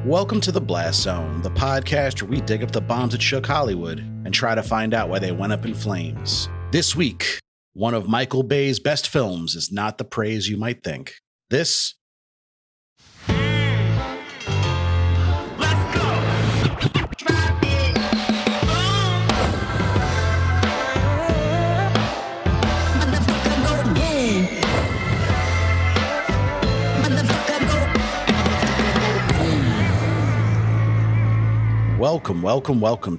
Welcome to the Blast Zone, the podcast where we dig up the bombs that shook Hollywood and try to find out why they went up in flames. This week, one of Michael Bay's best films is not the praise you might think. This Welcome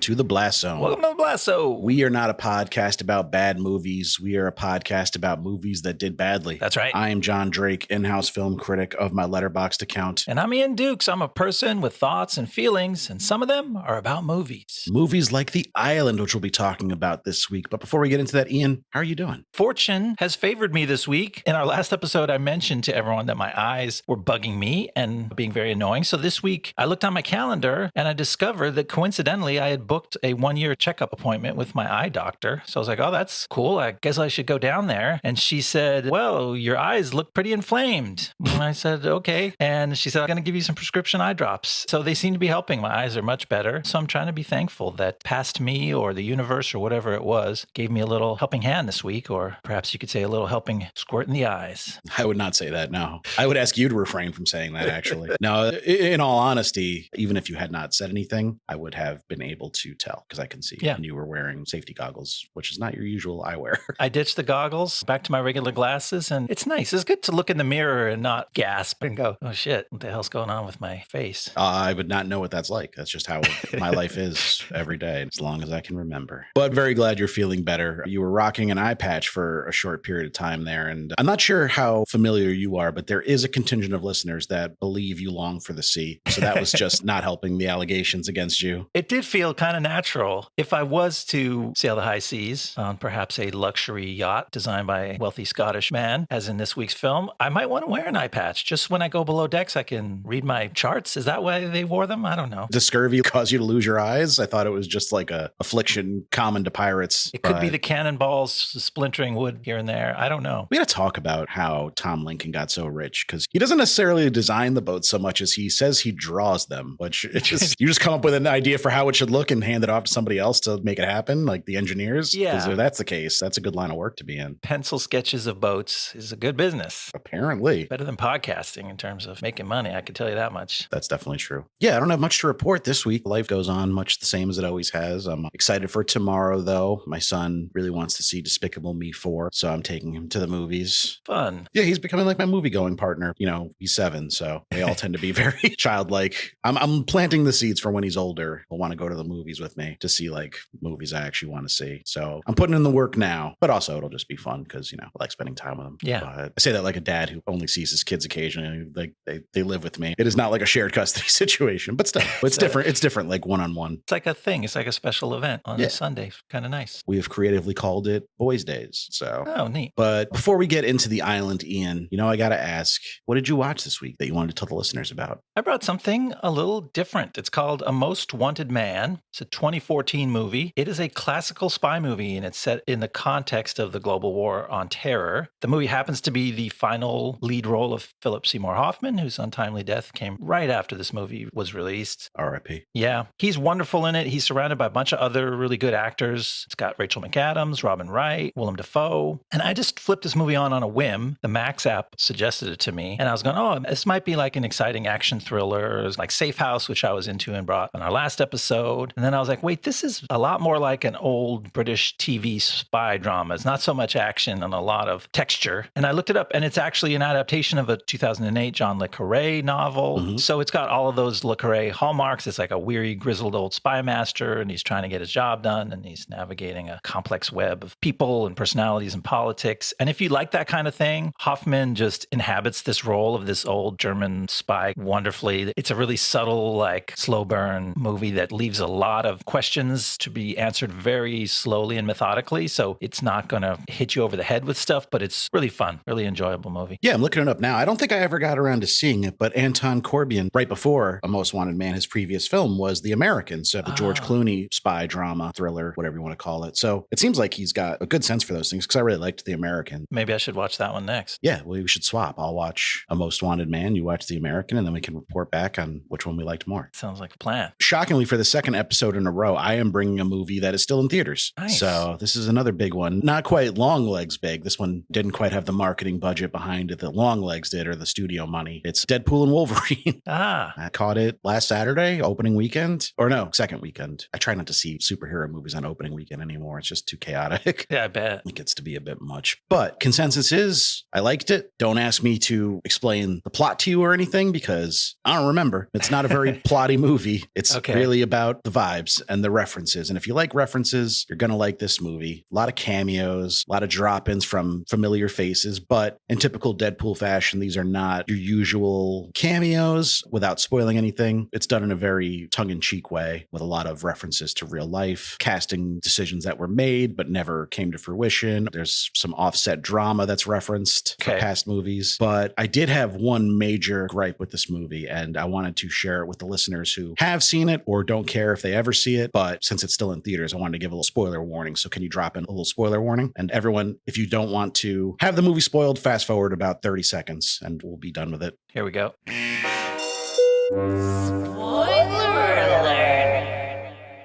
to the Blast Zone. Welcome to the Blast Zone. We are not a podcast about bad movies. We are a podcast about movies that did badly. That's right. I am Jon Drake, in-house film critic of my Letterboxd account. And I'm Ian Dukes. I'm a person with thoughts and feelings, and some of them are about movies. Movies like The Island, which we'll be talking about this week. But before we get into that, Ian, how are you doing? Fortune has favored me this week. In our last episode, I mentioned to everyone that my eyes were bugging me and being very annoying. So this week, I looked on my calendar and I discovered that coincidentally, I had booked a 1-year checkup appointment with my eye doctor. So I was like, oh, that's cool. I guess I should go down there. And she said, well, your eyes look pretty inflamed. And I said, okay. And she said, I'm going to give you some prescription eye drops. So they seem to be helping. My eyes are much better. So I'm trying to be thankful that past me or the universe or whatever it was gave me a little helping hand this week, or perhaps you could say a little helping squirt in the eyes. I would not say that, no. I would ask you to refrain from saying that, actually. No, in all honesty, even if you had not said anything, I would have been able to tell because I can see. Yeah. And you were wearing safety goggles, which is not your usual eyewear. I ditched the goggles, back to my regular glasses, and it's nice. It's good to look in the mirror and not gasp and go, oh shit, what the hell's going on with my face? I would not know what that's like. That's just how my life is every day, as long as I can remember. But very glad you're feeling better. You were rocking an eye patch for a short period of time there, and I'm not sure how familiar you are, but there is a contingent of listeners that believe you long for the sea. So that was just not helping the allegations against you. It did feel kind of natural. If I was to sail the high seas on perhaps a luxury yacht designed by a wealthy Scottish man, as in this week's film, I might want to wear an eye patch. Just when I go below decks, I can read my charts. Is that why they wore them? I don't know. Does scurvy cause you to lose your eyes? I thought it was just like a affliction common to pirates. It could be the cannonballs splintering wood here and there. I don't know. We got to talk about how Tom Lincoln got so rich, because he doesn't necessarily design the boats so much as he says he draws them, which it's just, you just come up with an idea for how it should look and hand it off to somebody else to make it happen, like the engineers. Yeah. Because if that's the case, that's a good line of work to be in. Pencil sketches of boats is a good business. Apparently. Better than podcasting in terms of making money, I can tell you that much. That's definitely true. Yeah, I don't have much to report this week. Life goes on much the same as it always has. I'm excited for tomorrow, though. My son really wants to see Despicable Me 4, so I'm taking him to the movies. Fun. Yeah, he's becoming like my movie-going partner. You know, he's 7, so they all tend to be very childlike. I'm planting the seeds for when he's older. He'll want to go to the movies with me to see like movies I actually want to see. So I'm putting in the work now, but also it'll just be fun because, you know, I like spending time with him. Yeah. But I say that like a dad who only sees his kids occasionally. Like they live with me. It is not like a shared custody situation, but still, it's different. It's different, like one-on-one. It's like a thing. It's like a special event on a Sunday. Kind of nice. We have creatively called it Boys Days. So, oh, neat. But before we get into The Island, Ian, you know, I got to ask, what did you watch this week that you wanted to tell the listeners about? I brought something a little different. It's called A Most Wanted Man. It's a 2014 movie. It is a classical spy movie, and it's set in the context of the global war on terror. The movie happens to be the final lead role of Philip Seymour Hoffman, whose untimely death came right after this movie was released. R.I.P. Yeah. He's wonderful in it. He's surrounded by a bunch of other really good actors. It's got Rachel McAdams, Robin Wright, Willem Dafoe. And I just flipped this movie on a whim. The Max app suggested it to me. And I was going, oh, this might be like an exciting action thriller, like Safe House, which I was into and brought on our last episode. And then I was like, wait, this is a lot more like an old British TV spy drama. It's not so much action and a lot of texture. And I looked it up, and it's actually an adaptation of a 2008 John le Carré novel. Mm-hmm. So it's got all of those le Carré hallmarks. It's like a weary, grizzled old spy master, and he's trying to get his job done, and he's navigating a complex web of people and personalities and politics. And if you like that kind of thing, Hoffman just inhabits this role of this old German spy wonderfully. It's a really subtle, like slow burn action movie that leaves a lot of questions to be answered very slowly and methodically. So it's not going to hit you over the head with stuff, but it's really fun, really enjoyable movie. Yeah, I'm looking it up now. I don't think I ever got around to seeing it, but Anton Corbijn, right before A Most Wanted Man, his previous film was The Americans, so the George Clooney spy drama, thriller, whatever you want to call it. So it seems like he's got a good sense for those things because I really liked The American. Maybe I should watch that one next. Yeah, well, we should swap. I'll watch A Most Wanted Man, you watch The American, and then we can report back on which one we liked more. Sounds like a plan. Shockingly, for the second episode in a row, I am bringing a movie that is still in theaters. Nice. So this is another big one. Not quite long legs big. This one didn't quite have the marketing budget behind it that long legs did or the studio money. It's Deadpool and Wolverine. I caught it last Saturday, opening weekend. Or no, second weekend. I try not to see superhero movies on opening weekend anymore. It's just too chaotic. Yeah, I bet. It gets to be a bit much. But consensus is I liked it. Don't ask me to explain the plot to you or anything because I don't remember. It's not a very plotty movie. It's really about the vibes and the references. And if you like references, you're going to like this movie. A lot of cameos, a lot of drop-ins from familiar faces. But in typical Deadpool fashion, these are not your usual cameos without spoiling anything. It's done in a very tongue-in-cheek way with a lot of references to real life, casting decisions that were made but never came to fruition. There's some offset drama that's referenced for past movies. But I did have one major gripe with this movie, and I wanted to share it with the listeners who have seen it or don't care if they ever see it. But since it's still in theaters, I wanted to give a little spoiler warning. So can you drop in a little spoiler warning? And everyone, if you don't want to have the movie spoiled, fast forward about 30 seconds and we'll be done with it. Here we go. Spoiler alert.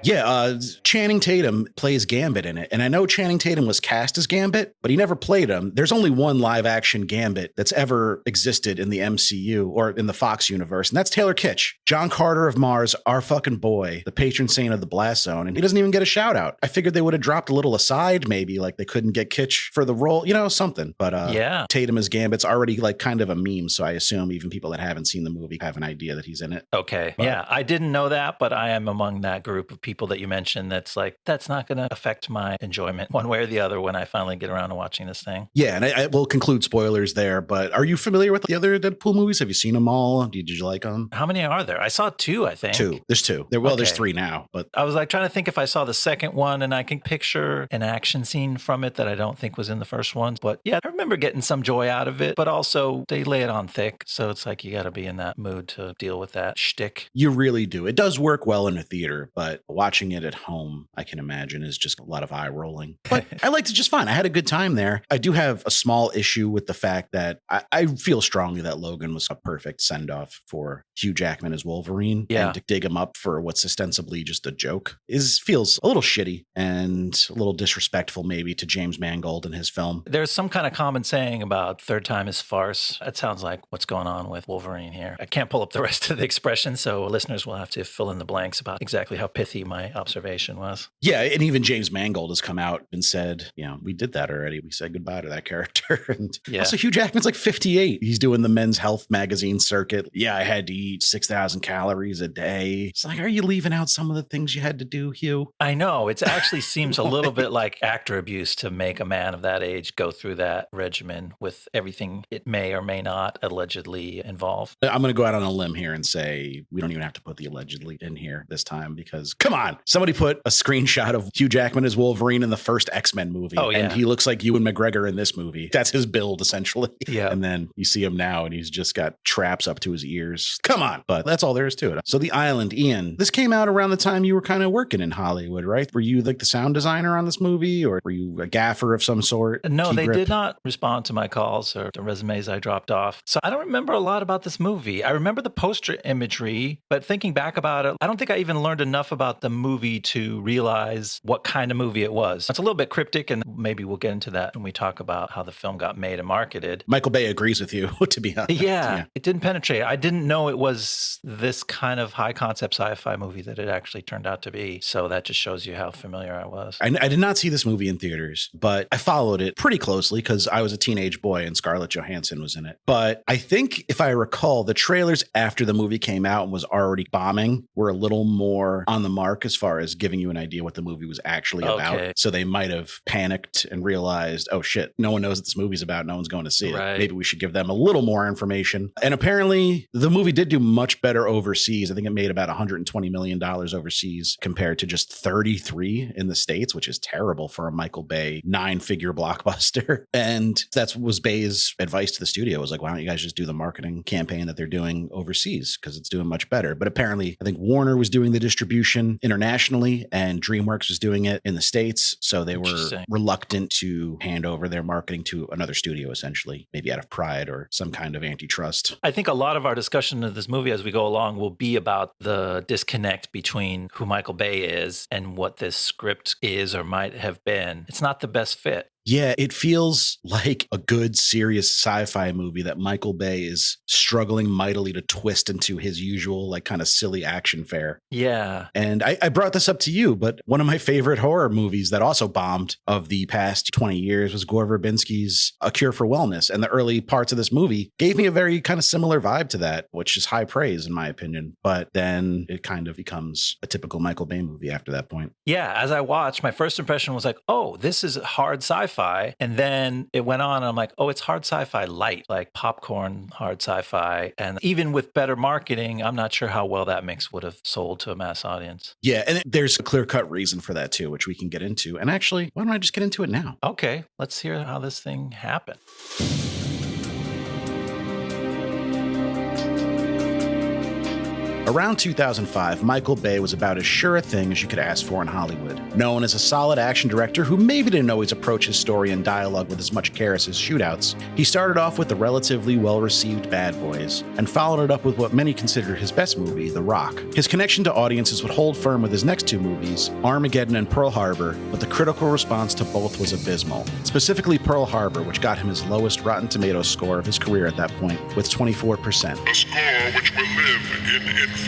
Yeah, Channing Tatum plays Gambit in it. And I know Channing Tatum was cast as Gambit, but he never played him. There's only one live action Gambit that's ever existed in the MCU or in the Fox universe, and that's Taylor Kitsch. John Carter of Mars, our fucking boy, the patron saint of the Blast Zone, and he doesn't even get a shout out. I figured they would have dropped a little aside, maybe, like they couldn't get Kitsch for the role, you know, something. But Tatum as Gambit's already like kind of a meme, so I assume even people that haven't seen the movie have an idea that he's in it. Okay. But, yeah, I didn't know that, but I am among that group of people that you mentioned that's like, that's not going to affect my enjoyment one way or the other when I finally get around to watching this thing. Yeah, and I will conclude spoilers there, but are you familiar with the other Deadpool movies? Have you seen them all? Did you like them? How many are there? I saw two, I think. Two. There's two. There's three now, but I was like trying to think if I saw the second one and I can picture an action scene from it that I don't think was in the first one. But yeah, I remember getting some joy out of it, but also they lay it on thick. So it's like you got to be in that mood to deal with that shtick. You really do. It does work well in a theater, but watching it at home, I can imagine, is just a lot of eye rolling. But I liked it just fine. I had a good time there. I do have a small issue with the fact that I feel strongly that Logan was a perfect send off for Hugh Jackman as Wolverine. Yeah. And to dig him up for what's ostensibly just a joke feels a little shitty and a little disrespectful maybe to James Mangold and his film. There's some kind of common saying about third time is farce. That sounds like what's going on with Wolverine here. I can't pull up the rest of the expression, so listeners will have to fill in the blanks about exactly how pithy my observation was. Yeah, and even James Mangold has come out and said, you know, we did that already. We said goodbye to that character. And also Hugh Jackman's like 58. He's doing the Men's Health magazine circuit. Yeah, I had to eat 6,000 calories a day. It's like, are you leaving out some of the things you had to do, Hugh? I know. It actually seems a little bit like actor abuse to make a man of that age go through that regimen with everything it may or may not allegedly involve. I'm going to go out on a limb here and say we don't even have to put the allegedly in here this time because, come on, somebody put a screenshot of Hugh Jackman as Wolverine in the first X-Men movie. Oh, yeah. And he looks like Ewan McGregor in this movie. That's his build, essentially. Yeah. And then you see him now and he's just got traps up to his ears. Come on. But that's all there is to it. So The Island, Ian, this came out around the time you were kind of working in Hollywood, right? Were you like the sound designer on this movie or were you a gaffer of some sort? No, they did not respond to my calls or the resumes I dropped off. So I don't remember a lot about this movie. I remember the poster imagery, but thinking back about it, I don't think I even learned enough about the movie to realize what kind of movie it was. It's a little bit cryptic, and maybe we'll get into that when we talk about how the film got made and marketed. Michael Bay agrees with you, to be honest. Yeah, it didn't penetrate. I didn't know it was this kind of high concept sci-fi movie that it actually turned out to be. So that just shows you how familiar I was. I did not see this movie in theaters, but I followed it pretty closely because I was a teenage boy and Scarlett Johansson was in it. But I think if I recall, the trailers after the movie came out and was already bombing were a little more on the mark mark as far as giving you an idea what the movie was actually about. So they might have panicked and realized, oh shit, no one knows what this movie's about. No one's going to see it. Maybe we should give them a little more information. And apparently the movie did do much better overseas. I think it made about $120 million overseas compared to just 33 in the States, which is terrible for a Michael Bay 9-figure blockbuster. And that was Bay's advice to the studio, was like, why don't you guys just do the marketing campaign that they're doing overseas, because it's doing much better. But apparently I think Warner was doing the distribution internationally and DreamWorks was doing it in the States. So they were reluctant to hand over their marketing to another studio, essentially, maybe out of pride or some kind of antitrust. I think a lot of our discussion of this movie as we go along will be about the disconnect between who Michael Bay is and what this script is or might have been. It's not the best fit. Yeah, it feels like a good, serious sci-fi movie that Michael Bay is struggling mightily to twist into his usual, like, kind of silly action fare. Yeah. And I brought this up to you, but one of my favorite horror movies that also bombed of the past 20 years was Gore Verbinski's A Cure for Wellness. And the early parts of this movie gave me a very kind of similar vibe to that, which is high praise in my opinion. But then it kind of becomes a typical Michael Bay movie after that point. Yeah, as I watched, my first impression was like, oh, this is hard sci-fi. And then it went on and I'm like, oh, it's hard sci-fi light, like popcorn hard sci-fi. And even with better marketing, I'm not sure how well that mix would have sold to a mass audience. Yeah, and there's a clear-cut reason for that too, which we can get into. And actually, why don't I just get into it now? Okay, let's hear how this thing happened. Around 2005, Michael Bay was about as sure a thing as you could ask for in Hollywood. Known as a solid action director who maybe didn't always approach his story and dialogue with as much care as his shootouts, he started off with the relatively well-received Bad Boys, and followed it up with what many consider his best movie, The Rock. His connection to audiences would hold firm with his next two movies, Armageddon and Pearl Harbor, but the critical response to both was abysmal. Specifically Pearl Harbor, which got him his lowest Rotten Tomatoes score of his career at that point, with 24%. A score which will live in infamy.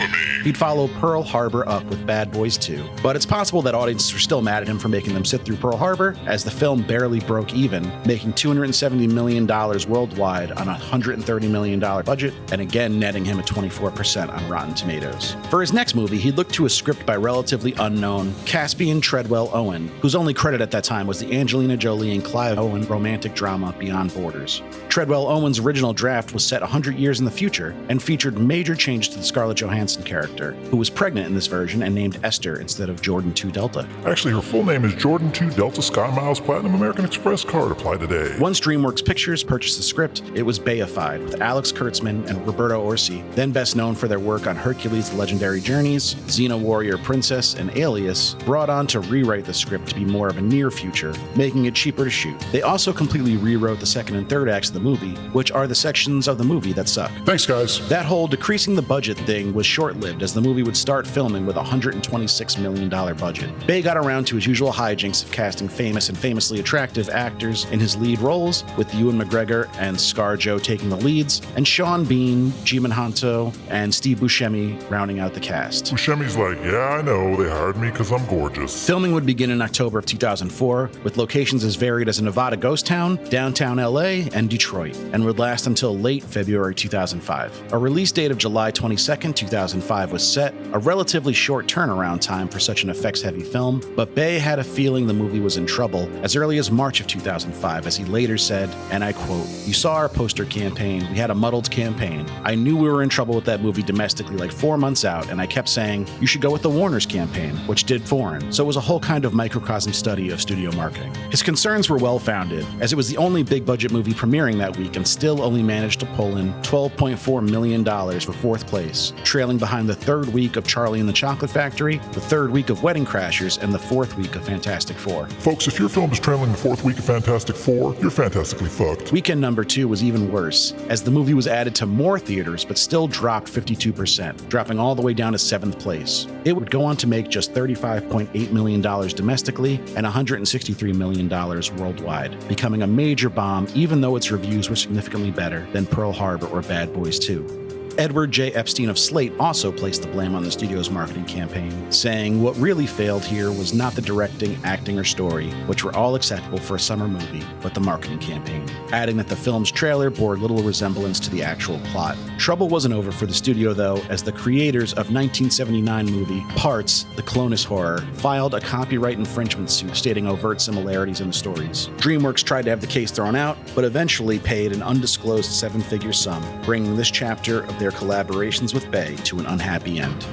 He'd follow Pearl Harbor up with Bad Boys 2, but it's possible that audiences were still mad at him for making them sit through Pearl Harbor, as the film barely broke even, making $270 million worldwide on a $130 million budget, and again netting him a 24% on Rotten Tomatoes. For his next movie, he'd look to a script by relatively unknown Caspian Treadwell Owen, whose only credit at that time was the Angelina Jolie and Clive Owen romantic drama Beyond Borders. Treadwell Owen's original draft was set 100 years in the future and featured major changes to the Scarlett Johansson character, who was pregnant in this version and named Esther instead of Jordan 2 Delta. Actually, her full name is Jordan 2 Delta Sky Miles Platinum American Express card. Apply today. Once DreamWorks Pictures purchased the script, it was Bayified, with Alex Kurtzman and Roberto Orci, then best known for their work on Hercules: The Legendary Journeys, Xena Warrior Princess, and Alias, brought on to rewrite the script to be more of a near future, making it cheaper to shoot. They also completely rewrote the second and third acts of the movie, which are the sections of the movie that suck. Thanks, guys. That whole decreasing the budget thing was short-lived, as the movie would start filming with a $126 million budget. Bay got around to his usual hijinks of casting famous and famously attractive actors in his lead roles, with Ewan McGregor and ScarJo taking the leads, and Sean Bean, Jimon Honto, and Steve Buscemi rounding out the cast. Buscemi's like, yeah, I know, they hired me because I'm gorgeous. Filming would begin in October of 2004, with locations as varied as a Nevada ghost town, downtown LA, and Detroit, and would last until late February 2005. A release date of July 22nd, 2005 was set, a relatively short turnaround time for such an effects-heavy film, but Bay had a feeling the movie was in trouble as early as March of 2005, as he later said, and I quote, "You saw our poster campaign, we had a muddled campaign. I knew we were in trouble with that movie domestically like 4 months out, and I kept saying, you should go with the Warner's campaign, which did foreign. So it was a whole kind of microcosm study of studio marketing." His concerns were well-founded, as it was the only big-budget movie premiering that week and still only managed to pull in $12.4 million for fourth place, trailing behind the third week of Charlie and the Chocolate Factory, the third week of Wedding Crashers, and the fourth week of Fantastic Four. Folks, if your film is trailing the fourth week of Fantastic Four, you're fantastically fucked. Weekend number 2 was even worse, as the movie was added to more theaters but still dropped 52%, dropping all the way down to 7th place. It would go on to make just $35.8 million domestically and $163 million worldwide, becoming a major bomb even though its reviews were significantly better than Pearl Harbor or Bad Boys 2. Edward J. Epstein of Slate also placed the blame on the studio's marketing campaign, saying what really failed here was not the directing, acting, or story, which were all acceptable for a summer movie, but the marketing campaign, adding that the film's trailer bore little resemblance to the actual plot. Trouble wasn't over for the studio, though, as the creators of 1979 movie Parts, the Clonus Horror, filed a copyright infringement suit stating overt similarities in the stories. DreamWorks tried to have the case thrown out, but eventually paid an undisclosed seven-figure sum, bringing this chapter of their collaborations with Bay to an unhappy end.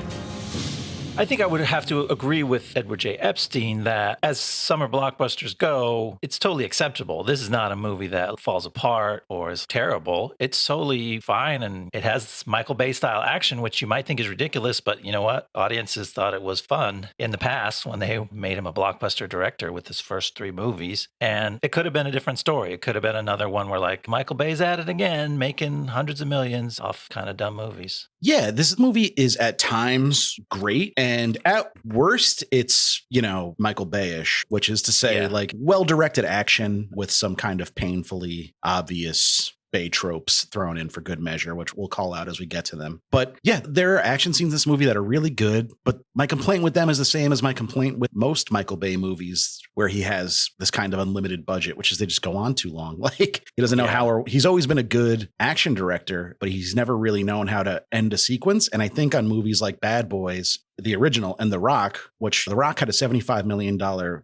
I think I would have to agree with Edward J. Epstein that as summer blockbusters go, it's totally acceptable. This is not a movie that falls apart or is terrible. It's totally fine, and it has Michael Bay style action, which you might think is ridiculous, but you know what? Audiences thought it was fun in the past when they made him a blockbuster director with his first 3 movies. And it could have been a different story. It could have been another one where like Michael Bay's at it again, making hundreds of millions off kind of dumb movies. Yeah, this movie is at times great, and at worst, it's, Michael Bay-ish, which is to say, like, well-directed action with some kind of painfully obvious Bay tropes thrown in for good measure, which we'll call out as we get to them. But yeah, there are action scenes in this movie that are really good, but my complaint with them is the same as my complaint with most Michael Bay movies where he has this kind of unlimited budget, which is they just go on too long. Like, he doesn't know how, he's always been a good action director, but he's never really known how to end a sequence. And I think on movies like Bad Boys, the original, and The Rock, which The Rock had a $75 million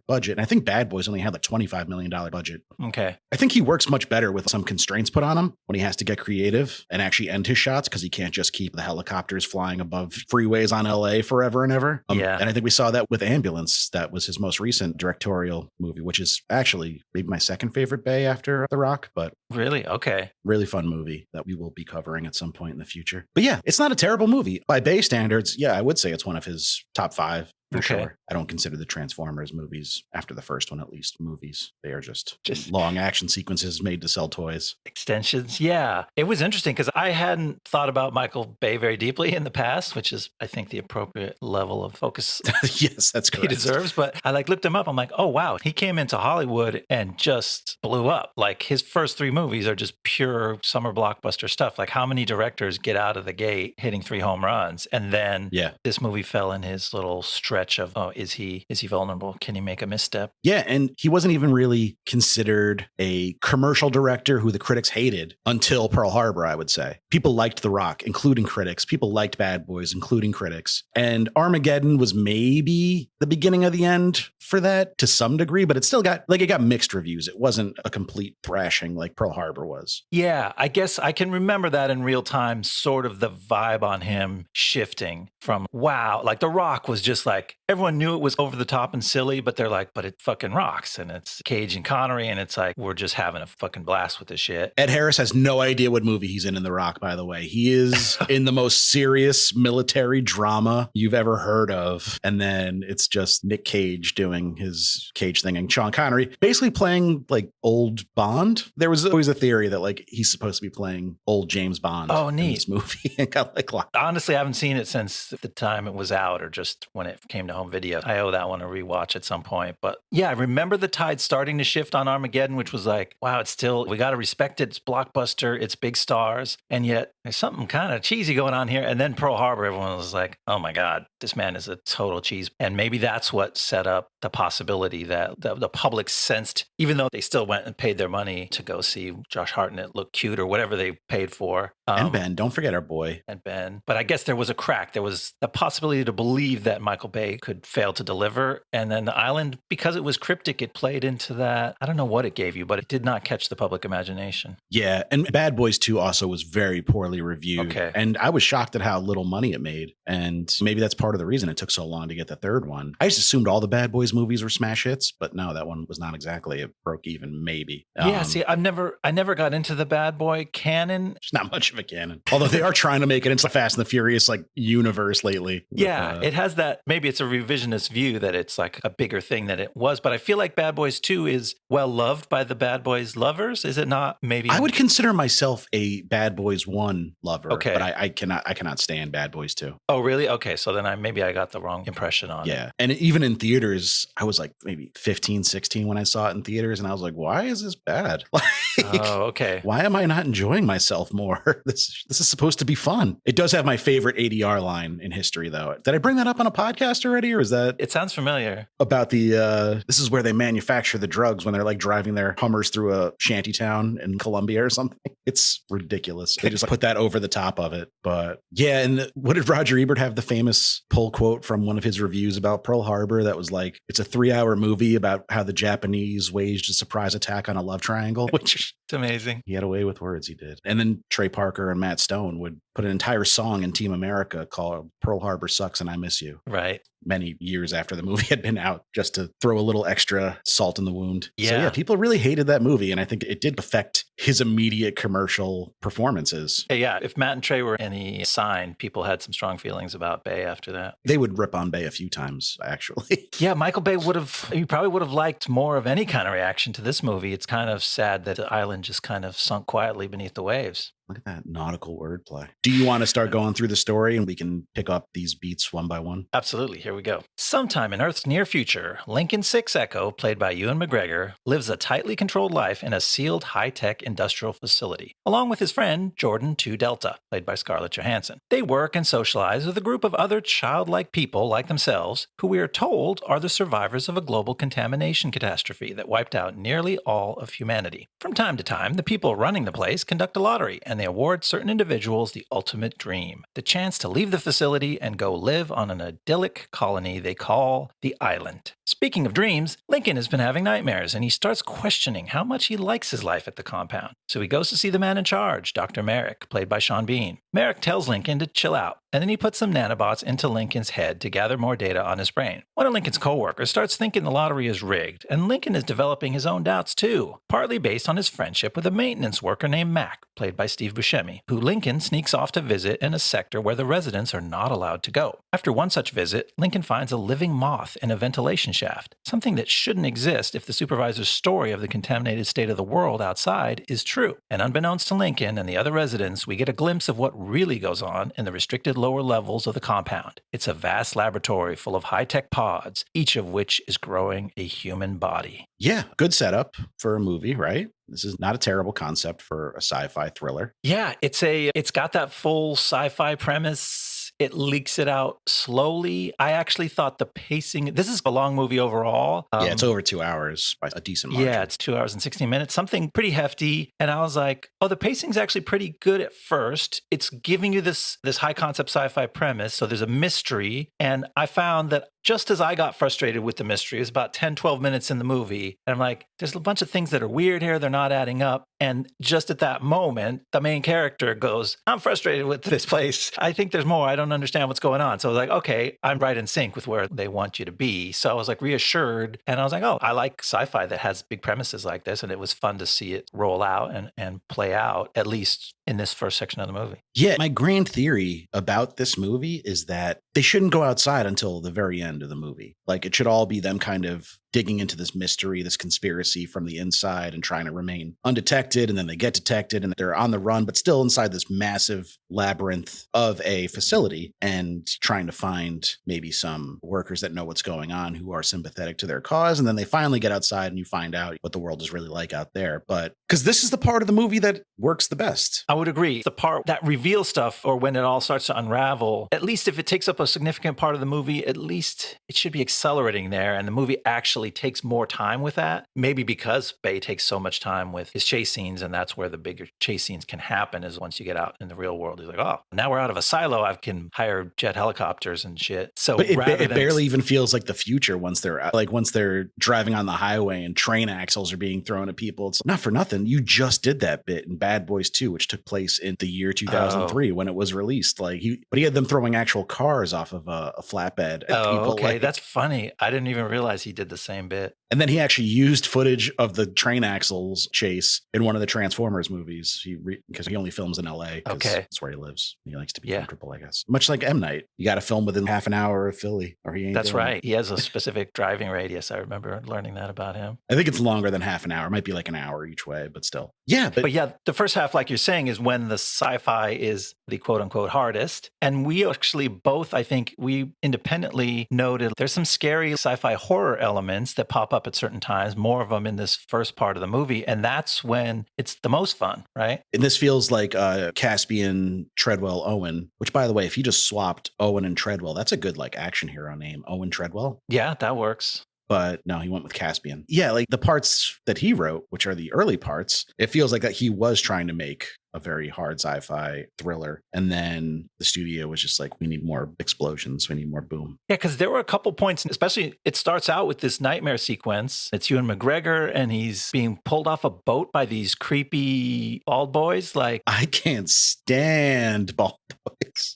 budget. And I think Bad Boys only had a $25 million budget. Okay. I think he works much better with some constraints put on him when he has to get creative and actually end his shots, because he can't just keep the helicopters flying above freeways on LA forever and ever. And I think we saw that with Ambulance. That was his most recent directorial movie, which is actually maybe my second favorite Bay after The Rock. But really? Okay. Really fun movie that we will be covering at some point in the future. But yeah, it's not a terrible movie. By Bay standards, I would say it's one of his top 5 for sure. I don't consider the Transformers movies, after the first one at least, movies. They are just long action sequences made to sell toys. Extensions. Yeah. It was interesting because I hadn't thought about Michael Bay very deeply in the past, which is, I think, the appropriate level of focus. Yes, that's correct. He deserves. But I looked him up. I'm like, oh, wow. He came into Hollywood and just blew up. Like, his first 3 movies are just pure summer blockbuster stuff. Like, how many directors get out of the gate hitting 3 home runs? And then this movie fell in his little stretch of, is he vulnerable? Can he make a misstep? Yeah, and he wasn't even really considered a commercial director who the critics hated until Pearl Harbor, I would say. People liked The Rock, including critics. People liked Bad Boys, including critics. And Armageddon was maybe the beginning of the end for that to some degree, but it still got mixed reviews. It wasn't a complete thrashing like Pearl Harbor was. Yeah, I guess I can remember that in real time, sort of the vibe on him shifting from, wow, like The Rock was just like, everyone knew it was over the top and silly, but they're like, but it fucking rocks. And it's Cage and Connery, and it's like, we're just having a fucking blast with this shit. Ed Harris has no idea what movie he's in The Rock, by the way. He is in the most serious military drama you've ever heard of. And then it's just Nick Cage doing his Cage thing and Sean Connery basically playing like old Bond. There was always a theory that like he's supposed to be playing old James Bond in this movie. It got like locked. Honestly, I haven't seen it since the time it was out or just when it came to home video. I owe that one a rewatch at some point. But yeah, I remember the tide starting to shift on Armageddon, which was like, wow, it's still, we got to respect it. It's blockbuster. It's big stars. And yet there's something kind of cheesy going on here. And then Pearl Harbor, everyone was like, oh my God, this man is a total cheese. And maybe that's what set up the possibility that the public sensed, even though they still went and paid their money to go see Josh Hartnett look cute or whatever they paid for. And Ben, don't forget our boy. And Ben. But I guess there was a crack. There was the possibility to believe that Michael Bay could fail to deliver. And then The Island, because it was cryptic, it played into that. I don't know what it gave you, but it did not catch the public imagination. Yeah. And Bad Boys 2 also was very poorly reviewed. Okay. And I was shocked at how little money it made. And maybe that's part of the reason it took so long to get the third one. I just assumed all the Bad Boys movies were smash hits, but no, that one was not exactly. It broke even, maybe. Yeah, see, I never got into the Bad Boy canon. There's not much of a canon. Although they are trying to make it into the Fast and the Furious like universe lately. Yeah, it has that. Maybe it's a revisionist view that it's like a bigger thing than it was. But I feel like Bad Boys 2 is well loved by the Bad Boys lovers. Is it not? Maybe I would consider myself a Bad Boys 1 lover, Okay. but I cannot stand Bad Boys 2. Oh, really? Okay. So then maybe I got the wrong impression on it. Yeah. And even in theaters, I was like maybe 15, 16 when I saw it in theaters. And I was like, why is this bad? Like, Oh, okay. why am I not enjoying myself more? This is supposed to be fun. It does have my favorite ADR line in history, though. Did I bring that up on a podcast already? Or is that It sounds familiar. about this is where they manufacture the drugs when they're like driving their Hummers through a shanty town in Colombia or something? It's ridiculous. They just put that over the top of it. But yeah, and what did Roger Ebert have the famous pull quote from one of his reviews about Pearl Harbor that was like, it's a 3-hour movie about how the Japanese waged a surprise attack on a love triangle, which It's amazing. he had a way with words, he did. And then Trey Parker and Matt Stone would put an entire song in Team America called Pearl Harbor Sucks and I Miss You Right. many years after the movie had been out, just to throw a little extra salt in the wound. So Yeah. yeah, people really hated that movie. And I think it did affect his immediate commercial performances. Hey, yeah. If Matt and Trey were any sign, people had some strong feelings about Bay after that. They would rip on Bay a few times, actually. Yeah, Michael Bay he probably would have liked more of any kind of reaction to this movie. It's kind of sad that the island just kind of sunk quietly beneath the waves. Look at that nautical wordplay. Do you want to start going through the story and we can pick up these beats one by one? Absolutely. Here we go. Sometime in Earth's near future, Lincoln 6 Echo, played by Ewan McGregor, lives a tightly controlled life in a sealed high-tech industrial facility, along with his friend Jordan 2 Delta, played by Scarlett Johansson. They work and socialize with a group of other childlike people like themselves, who we are told are the survivors of a global contamination catastrophe that wiped out nearly all of humanity. From time to time, the people running the place conduct a lottery, and they award certain individuals the ultimate dream, the chance to leave the facility and go live on an idyllic colony they call the island. Speaking of dreams, Lincoln has been having nightmares, and he starts questioning how much he likes his life at the compound. So he goes to see the man in charge, Dr. Merrick, played by Sean Bean. Merrick tells Lincoln to chill out, and then he puts some nanobots into Lincoln's head to gather more data on his brain. One of Lincoln's coworkers starts thinking the lottery is rigged, and Lincoln is developing his own doubts too, partly based on his friendship with a maintenance worker named Mac, played by Steve Buscemi, who Lincoln sneaks off to visit in a sector where the residents are not allowed to go. After one such visit, Lincoln finds a living moth in a ventilation shaft, something that shouldn't exist if the supervisor's story of the contaminated state of the world outside is true. And unbeknownst to Lincoln and the other residents, we get a glimpse of what really goes on in the restricted lower levels of the compound. It's a vast laboratory full of high-tech pods, each of which is growing a human body. Yeah, good setup for a movie, right? This is not a terrible concept for a sci-fi thriller. Yeah, it's got that full sci-fi premise. It leaks it out slowly. I actually thought the pacing, this is a long movie overall. Yeah, it's over 2 hours by a decent margin. Yeah, it's 2 hours and 16 minutes, something pretty hefty. And I was like, oh, the pacing's actually pretty good at first. It's giving you this high concept sci-fi premise. So there's a mystery. And I found that just as I got frustrated with the mystery, it was about 10, 12 minutes in the movie. And I'm like, there's a bunch of things that are weird here. They're not adding up. And just at that moment, the main character goes, I'm frustrated with this place. I think there's more. I don't understand what's going on. So I was like, okay, I'm right in sync with where they want you to be. So I was like reassured. And I was like, oh, I like sci-fi that has big premises like this. And it was fun to see it roll out and play out, at least in this first section of the movie. Yeah, my grand theory about this movie is that they shouldn't go outside until the very end of the movie. Like, it should all be them kind of digging into this mystery, this conspiracy from the inside and trying to remain undetected. And then they get detected and they're on the run, but still inside this massive labyrinth of a facility and trying to find maybe some workers that know what's going on, who are sympathetic to their cause. And then they finally get outside and you find out what the world is really like out there. But because this is the part of the movie that works the best. I would agree. The part that reveals stuff, or when it all starts to unravel, at least if it takes up a significant part of the movie, at least it should be accelerating there. And the movie actually takes more time with that. Maybe because Bay takes so much time with his chase scenes, and that's where the bigger chase scenes can happen, is once you get out in the real world. He's like, oh, now we're out of a silo. I can hire jet helicopters and shit. So but it barely even feels like the future once they're driving on the highway and train axles are being thrown at people. It's not for nothing. You just did that bit in Bad Boys 2, which took place in the year 2003 when it was released. But he had them throwing actual cars off of a flatbed at people. Okay, that's funny. I didn't even realize he did the same bit. And then he actually used footage of the train axles chase in one of the Transformers movies. Because he only films in LA. Okay. That's where he lives. He likes to be comfortable, I guess. Much like M. Night. You got to film within half an hour of Philly or he ain't That's doing right. it. He has a specific driving radius. I remember learning that about him. I think it's longer than half an hour. It might be like an hour each way, but still. Yeah. But yeah, the first half, like you're saying, is when the sci-fi is the quote unquote hardest. And we actually both, I think we independently noted there's some scary sci-fi horror elements that pop up at certain times, more of them in this first part of the movie. And that's when it's the most fun, right? And this feels like Caspian, Treadwell, Owen, which by the way, if you just swapped Owen and Treadwell, that's a good like action hero name, Owen Treadwell. Yeah, that works. But no, he went with Caspian. Yeah, like the parts that he wrote, which are the early parts, it feels like that he was trying to make a very hard sci-fi thriller. And then the studio was just like, we need more explosions. We need more boom. Yeah, because there were a couple points, especially it starts out with this nightmare sequence. It's Ewan McGregor and he's being pulled off a boat by these creepy bald boys. Like, I can't stand bald boys.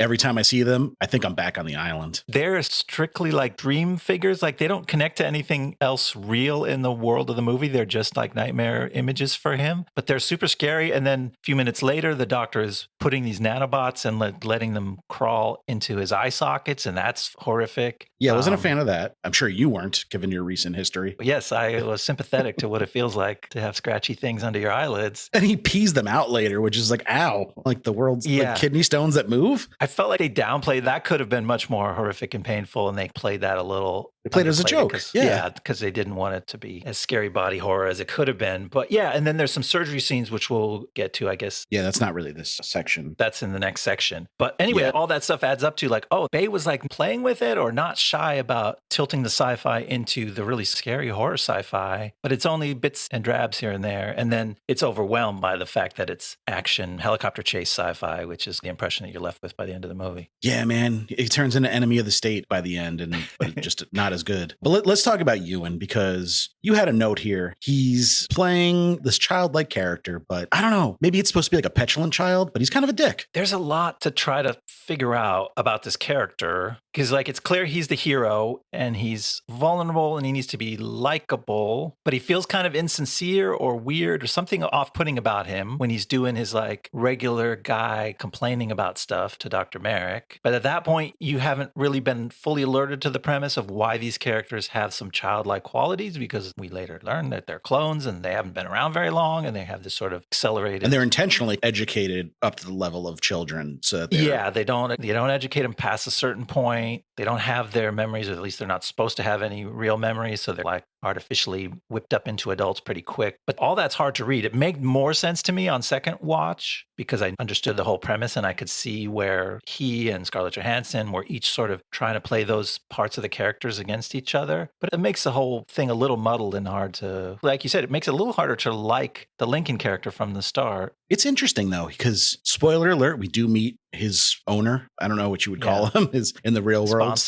Every time I see them, I think I'm back on the island. They're strictly like dream figures. Like they don't connect to anything else real in the world of the movie. They're just like nightmare images for him, but they're super scary. And then a few minutes later, the doctor is putting these nanobots and letting them crawl into his eye sockets. And that's horrific. Yeah, I wasn't a fan of that. I'm sure you weren't, given your recent history. Yes, I was sympathetic to what it feels like to have scratchy things under your eyelids. And he pees them out later, which is like, ow, like the world's like kidney stones that move. I felt like they downplayed that. Could have been much more horrific and painful, and they played that a little. They played it as a joke. Because they didn't want it to be as scary body horror as it could have been. But yeah, and then there's some surgery scenes, which we'll get to, I guess. Yeah, that's not really this section. That's in the next section. But anyway, all that stuff adds up to like, oh, Bay was like playing with it or not shy about tilting the sci-fi into the really scary horror sci-fi. But it's only bits and drabs here and there. And then it's overwhelmed by the fact that it's action, helicopter chase sci-fi, which is the impression that you're left with by the end of the movie. Yeah, man. It turns into enemy of the state by the end and just not as good. But let's talk about Ewan, because you had a note here. He's playing this childlike character, but I don't know. Maybe it's supposed to be like a petulant child, but he's kind of a dick. There's a lot to try to figure out about this character because like it's clear he's the hero and he's vulnerable and he needs to be likable, but he feels kind of insincere or weird or something off-putting about him when he's doing his like regular guy complaining about stuff to Dr. Merrick. But at that point, you haven't really been fully alerted to the premise of why these characters have some childlike qualities, because we later learn that they're clones and they haven't been around very long and they have this sort of accelerated. And they're intentionally educated up to the level of children. So they don't educate them past a certain point. They don't have their memories, or at least they're not supposed to have any real memories. So they're like artificially whipped up into adults pretty quick. But all that's hard to read. It made more sense to me on second watch because I understood the whole premise and I could see where he and Scarlett Johansson were each sort of trying to play those parts of the characters against each other. But it makes the whole thing a little muddled and hard to, like you said, it makes it a little harder to like the Lincoln character from the start. It's interesting though, because spoiler alert, we do meet his owner. I don't know what you would call him is in the real world,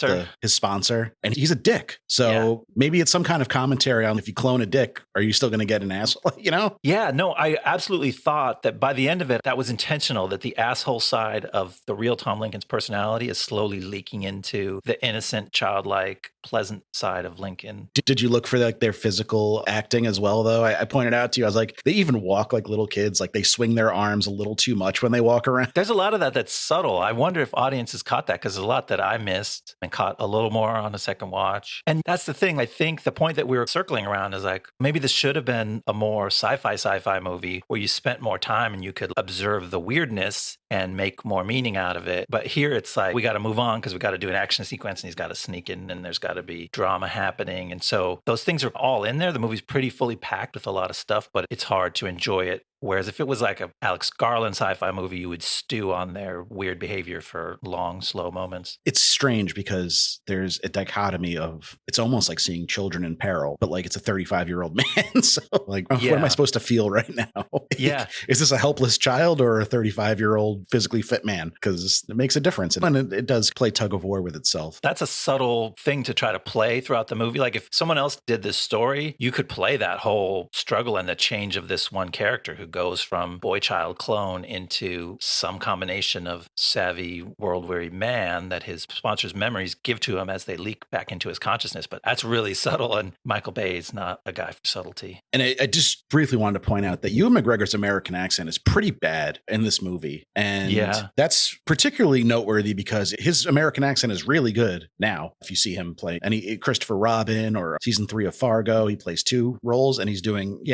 his sponsor, and he's a dick. So maybe it's some kind of commentary on if you clone a dick, are you still going to get an asshole, you know? Yeah, no, I absolutely thought that by the end of it, that was intentional, that the asshole side of the real Tom Lincoln's personality is slowly leaking into the innocent, childlike, pleasant side of Lincoln. Did you look for like their physical acting as well, though? I pointed out to you, I was like, they even walk like little kids, like they swing their arms a little too much when they walk around. There's a lot of that's subtle. I wonder if audiences caught that, because there's a lot that I missed and caught a little more on a second watch. And that's the thing. I think the point that we were circling around is like, maybe this should have been a more sci-fi movie where you spent more time and you could observe the weirdness and make more meaning out of it. But here it's like, we got to move on because we got to do an action sequence and he's got to sneak in and there's got to be drama happening. And so those things are all in there. The movie's pretty fully packed with a lot of stuff, but it's hard to enjoy it. Whereas if it was like a Alex Garland sci-fi movie, you would stew on their weird behavior for long, slow moments. It's strange because there's a dichotomy of, it's almost like seeing children in peril, but like it's a 35-year-old man. So like, what am I supposed to feel right now? Yeah. Is this a helpless child or a 35-year-old old, physically fit man, because it makes a difference. And it does play tug of war with itself. That's a subtle thing to try to play throughout the movie. Like if someone else did this story, you could play that whole struggle and the change of this one character who goes from boy-child clone into some combination of savvy, world-weary man that his sponsor's memories give to him as they leak back into his consciousness. But that's really subtle, and Michael Bay is not a guy for subtlety. And I just briefly wanted to point out that Ewan McGregor's American accent is pretty bad in this movie. And that's particularly noteworthy because his American accent is really good now. If you see him play Christopher Robin or season 3 of Fargo, he plays 2 roles, and he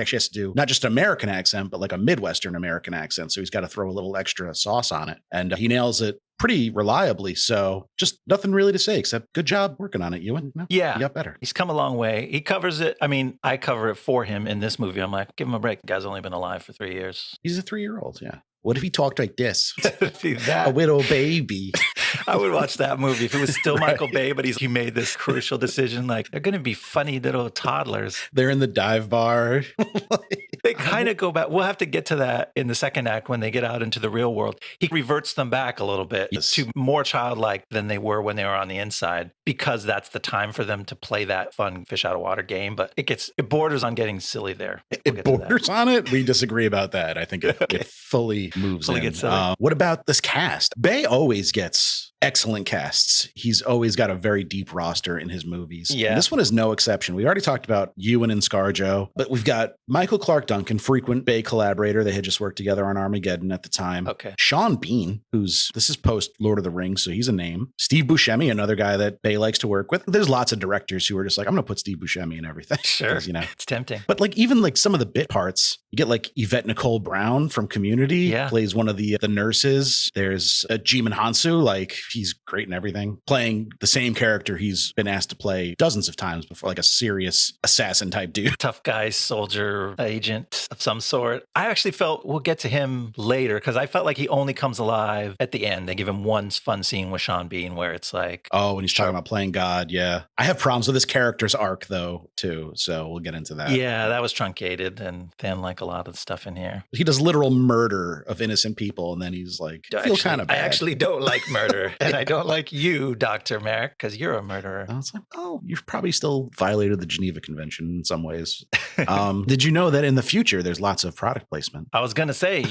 actually has to do not just an American accent, but like a Midwestern American accent. So he's got to throw a little extra sauce on it. And he nails it pretty reliably. So just nothing really to say except good job working on it, Ewan. Yeah. You got better. He's come a long way. He covers it. I mean, I cover it for him in this movie. I'm like, give him a break. The guy's only been alive for 3 years. He's a 3-year-old. Yeah. What if he talked like this? That. A little baby. I would watch that movie if it was still Michael Bay, but he made this crucial decision. Like, they're going to be funny little toddlers. They're in the dive bar. They kind of go back. We'll have to get to that in the second act when they get out into the real world. He reverts them back a little bit to more childlike than they were when they were on the inside, because that's the time for them to play that fun fish out of water game. But it borders on getting silly there. It borders on it? We disagree about that. I think it fully moves in. What about this cast? Bay always gets excellent casts. He's always got a very deep roster in his movies. Yeah. And this one is no exception. We already talked about Ewan and ScarJo, but we've got Michael Clark Duncan, frequent Bay collaborator. They had just worked together on Armageddon at the time. Okay. Sean Bean, this is post Lord of the Rings, so he's a name. Steve Buscemi, another guy that Bay likes to work with. There's lots of directors who are just like, I'm going to put Steve Buscemi in everything. Sure. It's tempting. But like even like some of the bit parts, you get like Yvette Nicole Brown from Community, plays one of the nurses. There's Jimon Hansu, like he's great in everything, playing the same character he's been asked to play dozens of times before, like a serious assassin type dude. Tough guy, soldier, agent of some sort. I actually felt, we'll get to him later, because I felt like he only comes alive at the end. They give him one fun scene with Sean Bean where it's like, oh, when he's talking about playing God. Yeah. I have problems with his character's arc though, too. So we'll get into that. Yeah, that was truncated and thin like a lot of the stuff in here. He does literal murder of innocent people. And then he's like, I feel kind of bad. I actually don't like murder. And I don't like you, Dr. Merrick, because you're a murderer. I was like, oh, you've probably still violated the Geneva Convention in some ways. Did you know that in the future, there's lots of product placement? I was going to say,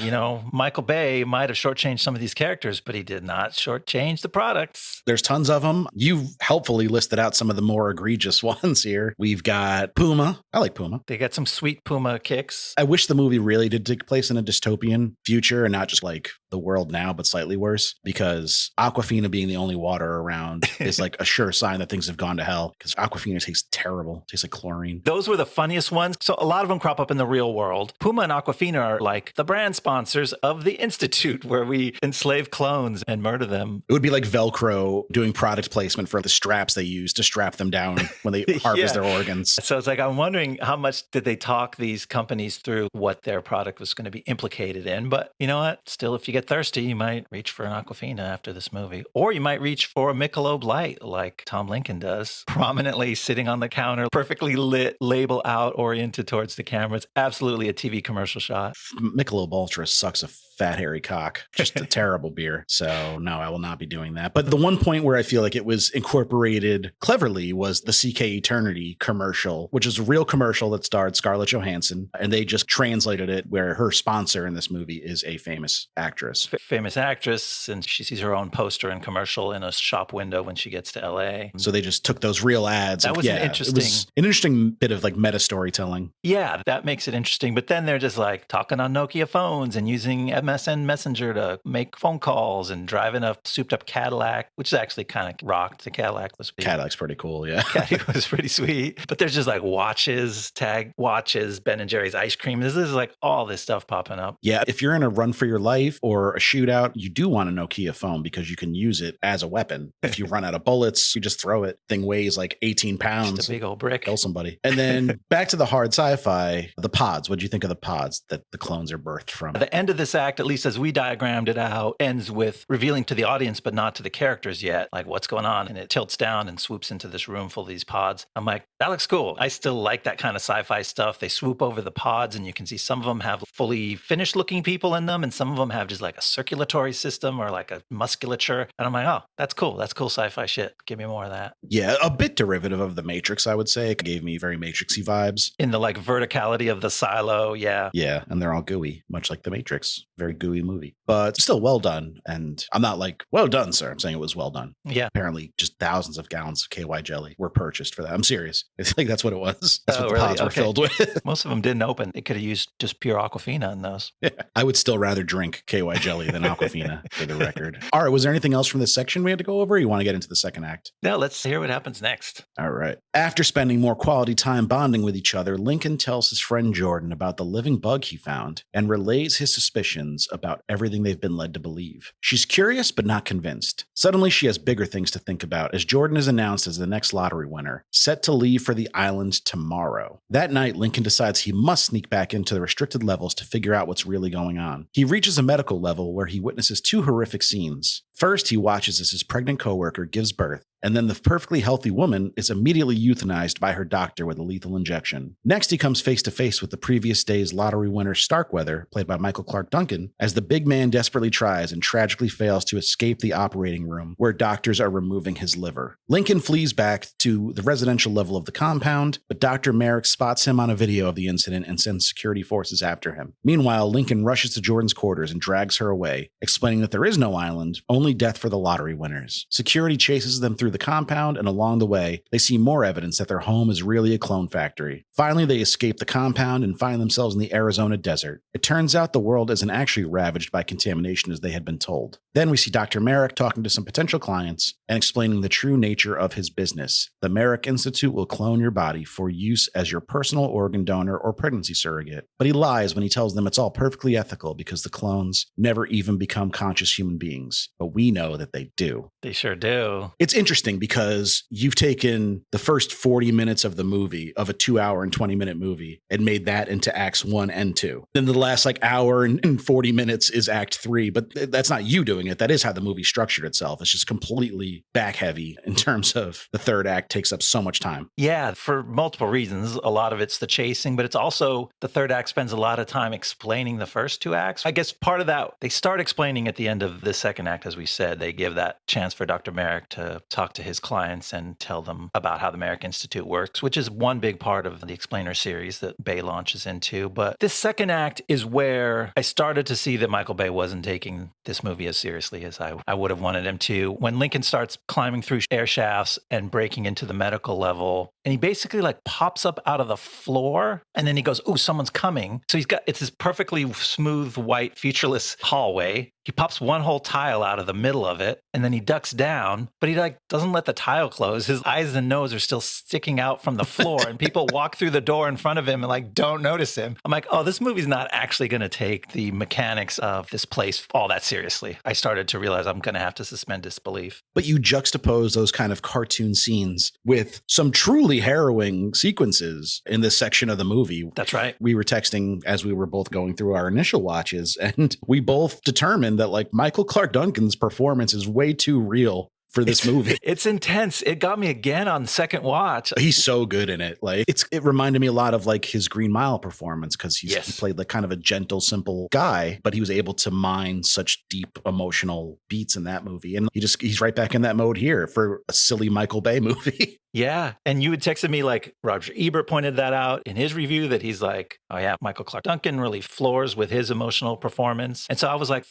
Michael Bay might have shortchanged some of these characters, but he did not shortchange the products. There's tons of them. You've helpfully listed out some of the more egregious ones here. We've got Puma. I like Puma. They got some sweet Puma kicks. I wish the movie really did take place in a dystopian future and not just like the world now, but slightly worse, because Aquafina being the only water around is like a sure sign that things have gone to hell, because Aquafina tastes terrible. It tastes like chlorine. Those were the funniest ones. So a lot of them crop up in the real world. Puma and Aquafina are like the brand sponsors of the Institute, where we enslave clones and murder them. It would be like Velcro doing product placement for the straps they use to strap them down when they harvest their organs. So it's like, I'm wondering how much did they talk these companies through what their product was going to be implicated in. But you know what? Still, if you get thirsty, you might reach for an Aquafina after this movie. Or you might reach for a Michelob Light like Tom Lincoln does, prominently sitting on the counter, perfectly lit, label out, oriented towards the camera. It's absolutely a TV commercial shot. Michelob Ultra sucks a fat hairy cock. Just a terrible beer. So no, I will not be doing that. But the one point where I feel like it was incorporated cleverly was the CK Eternity commercial, which is a real commercial that starred Scarlett Johansson. And they just translated it where her sponsor in this movie is a famous actress. Famous actress, and she sees her own poster and commercial in a shop window when she gets to LA. So they just took those real ads. That was It was an interesting bit of like meta storytelling. Yeah, that makes it interesting. But then they're just like talking on Nokia phones and using MSN Messenger to make phone calls and driving a souped up Cadillac, which actually kind of rocked. The Cadillac was Cadillac's pretty cool, yeah. Cadillac was pretty sweet. But there's just like watches, tag watches, Ben and Jerry's ice cream. This is like all this stuff popping up. Yeah, if you're in a run for your life or a shootout, you do want a Nokia phone because you can use it as a weapon. If you run out of bullets, you just throw it. Thing weighs like 18 pounds. Just a big old brick. Kill somebody. And then back to the hard sci-fi, the pods. What do you think of the pods that the clones are birthed from? The end of this act, at least as we diagrammed it out, ends with revealing to the audience, but not to the characters yet, like what's going on. And it tilts down and swoops into this room full of these pods. I'm like, that looks cool. I still like that kind of sci-fi stuff. They swoop over the pods and you can see some of them have fully finished looking people in them. And some of them have just like a circulatory system or like a musculature. And I'm like, oh, that's cool. That's cool sci-fi shit. Give me more of that. Yeah, a bit derivative of the Matrix, I would say. It gave me very Matrixy vibes. In the like verticality of the silo, yeah. Yeah, and they're all gooey, much like the Matrix. Very gooey movie, but still well done. And I'm not like, well done, sir. I'm saying it was well done. Yeah. Apparently, just thousands of gallons of KY jelly were purchased for that. I'm serious. It's like that's what it was. That's what the really? pods were filled with. Most of them didn't open. They could have used just pure Aquafina in those. Yeah. I would still rather drink KY jelly than Aquafina, for the record. All right, was there anything else from this section we had to go over? Or you want to get into the second act? No, let's hear what happens next. All right. After spending more quality time bonding with each other, Lincoln tells his friend Jordan about the living bug he found and relays his suspicions about everything they've been led to believe. She's curious, but not convinced. Suddenly, she has bigger things to think about as Jordan is announced as the next lottery winner, set to leave for the island tomorrow. That night, Lincoln decides he must sneak back into the restricted levels to figure out what's really going on. He reaches a medical level where he witnesses two horrific scenes. First, he watches as his pregnant coworker gives birth, and then the perfectly healthy woman is immediately euthanized by her doctor with a lethal injection. Next, he comes face to face with the previous day's lottery winner Starkweather, played by Michael Clark Duncan, as the big man desperately tries and tragically fails to escape the operating room where doctors are removing his liver. Lincoln flees back to the residential level of the compound, but Dr. Merrick spots him on a video of the incident and sends security forces after him. Meanwhile, Lincoln rushes to Jordan's quarters and drags her away, explaining that there is no island, only death for the lottery winners. Security chases them through the compound, and along the way, they see more evidence that their home is really a clone factory. Finally, they escape the compound and find themselves in the Arizona desert. It turns out the world isn't actually ravaged by contamination as they had been told. Then we see Dr. Merrick talking to some potential clients and explaining the true nature of his business. The Merrick Institute will clone your body for use as your personal organ donor or pregnancy surrogate. But he lies when he tells them it's all perfectly ethical because the clones never even become conscious human beings. But we know that they do. They sure do. It's interesting because you've taken the first 40 minutes of the movie, of a 2-hour and 20-minute movie, and made that into acts 1 and 2. Then the last hour and 40 minutes is act 3, but that's not you doing it. That is how the movie structured itself. It's just completely back heavy in terms of the third act takes up so much time. Yeah, for multiple reasons. A lot of it's the chasing, but it's also the third act spends a lot of time explaining the first 2 acts. I guess part of that, they start explaining at the end of the second act, as we said. They give that chance for Dr. Merrick to talk to his clients and tell them about how the Merrick Institute works, which is one big part of the Explainer series that Bay launches into. But this second act is where I started to see that Michael Bay wasn't taking this movie as seriously as I would have wanted him to. When Lincoln starts climbing through air shafts and breaking into the medical level, and he basically pops up out of the floor, and then he goes, "Ooh, someone's coming." So it's this perfectly smooth, white, featureless hallway. He pops one whole tile out of the middle of it, and then he ducks down, but he doesn't let the tile close. His eyes and nose are still sticking out from the floor, and people walk through the door in front of him and don't notice him. I'm like, oh, this movie's not actually going to take the mechanics of this place all that seriously. I started to realize I'm going to have to suspend disbelief. But you juxtapose those kind of cartoon scenes with some truly harrowing sequences in this section of the movie. That's right. We were texting as we were both going through our initial watches, and we both determined that Michael Clark Duncan's performance is way too real for this movie. It's intense. It got me again on second watch. He's so good in it. It reminded me a lot of his Green Mile performance because he played kind of a gentle, simple guy, but he was able to mine such deep emotional beats in that movie. And he's right back in that mode here for a silly Michael Bay movie. Yeah. And you had texted me Roger Ebert pointed that out in his review that he's like, oh yeah, Michael Clark Duncan really floors with his emotional performance. And so I was I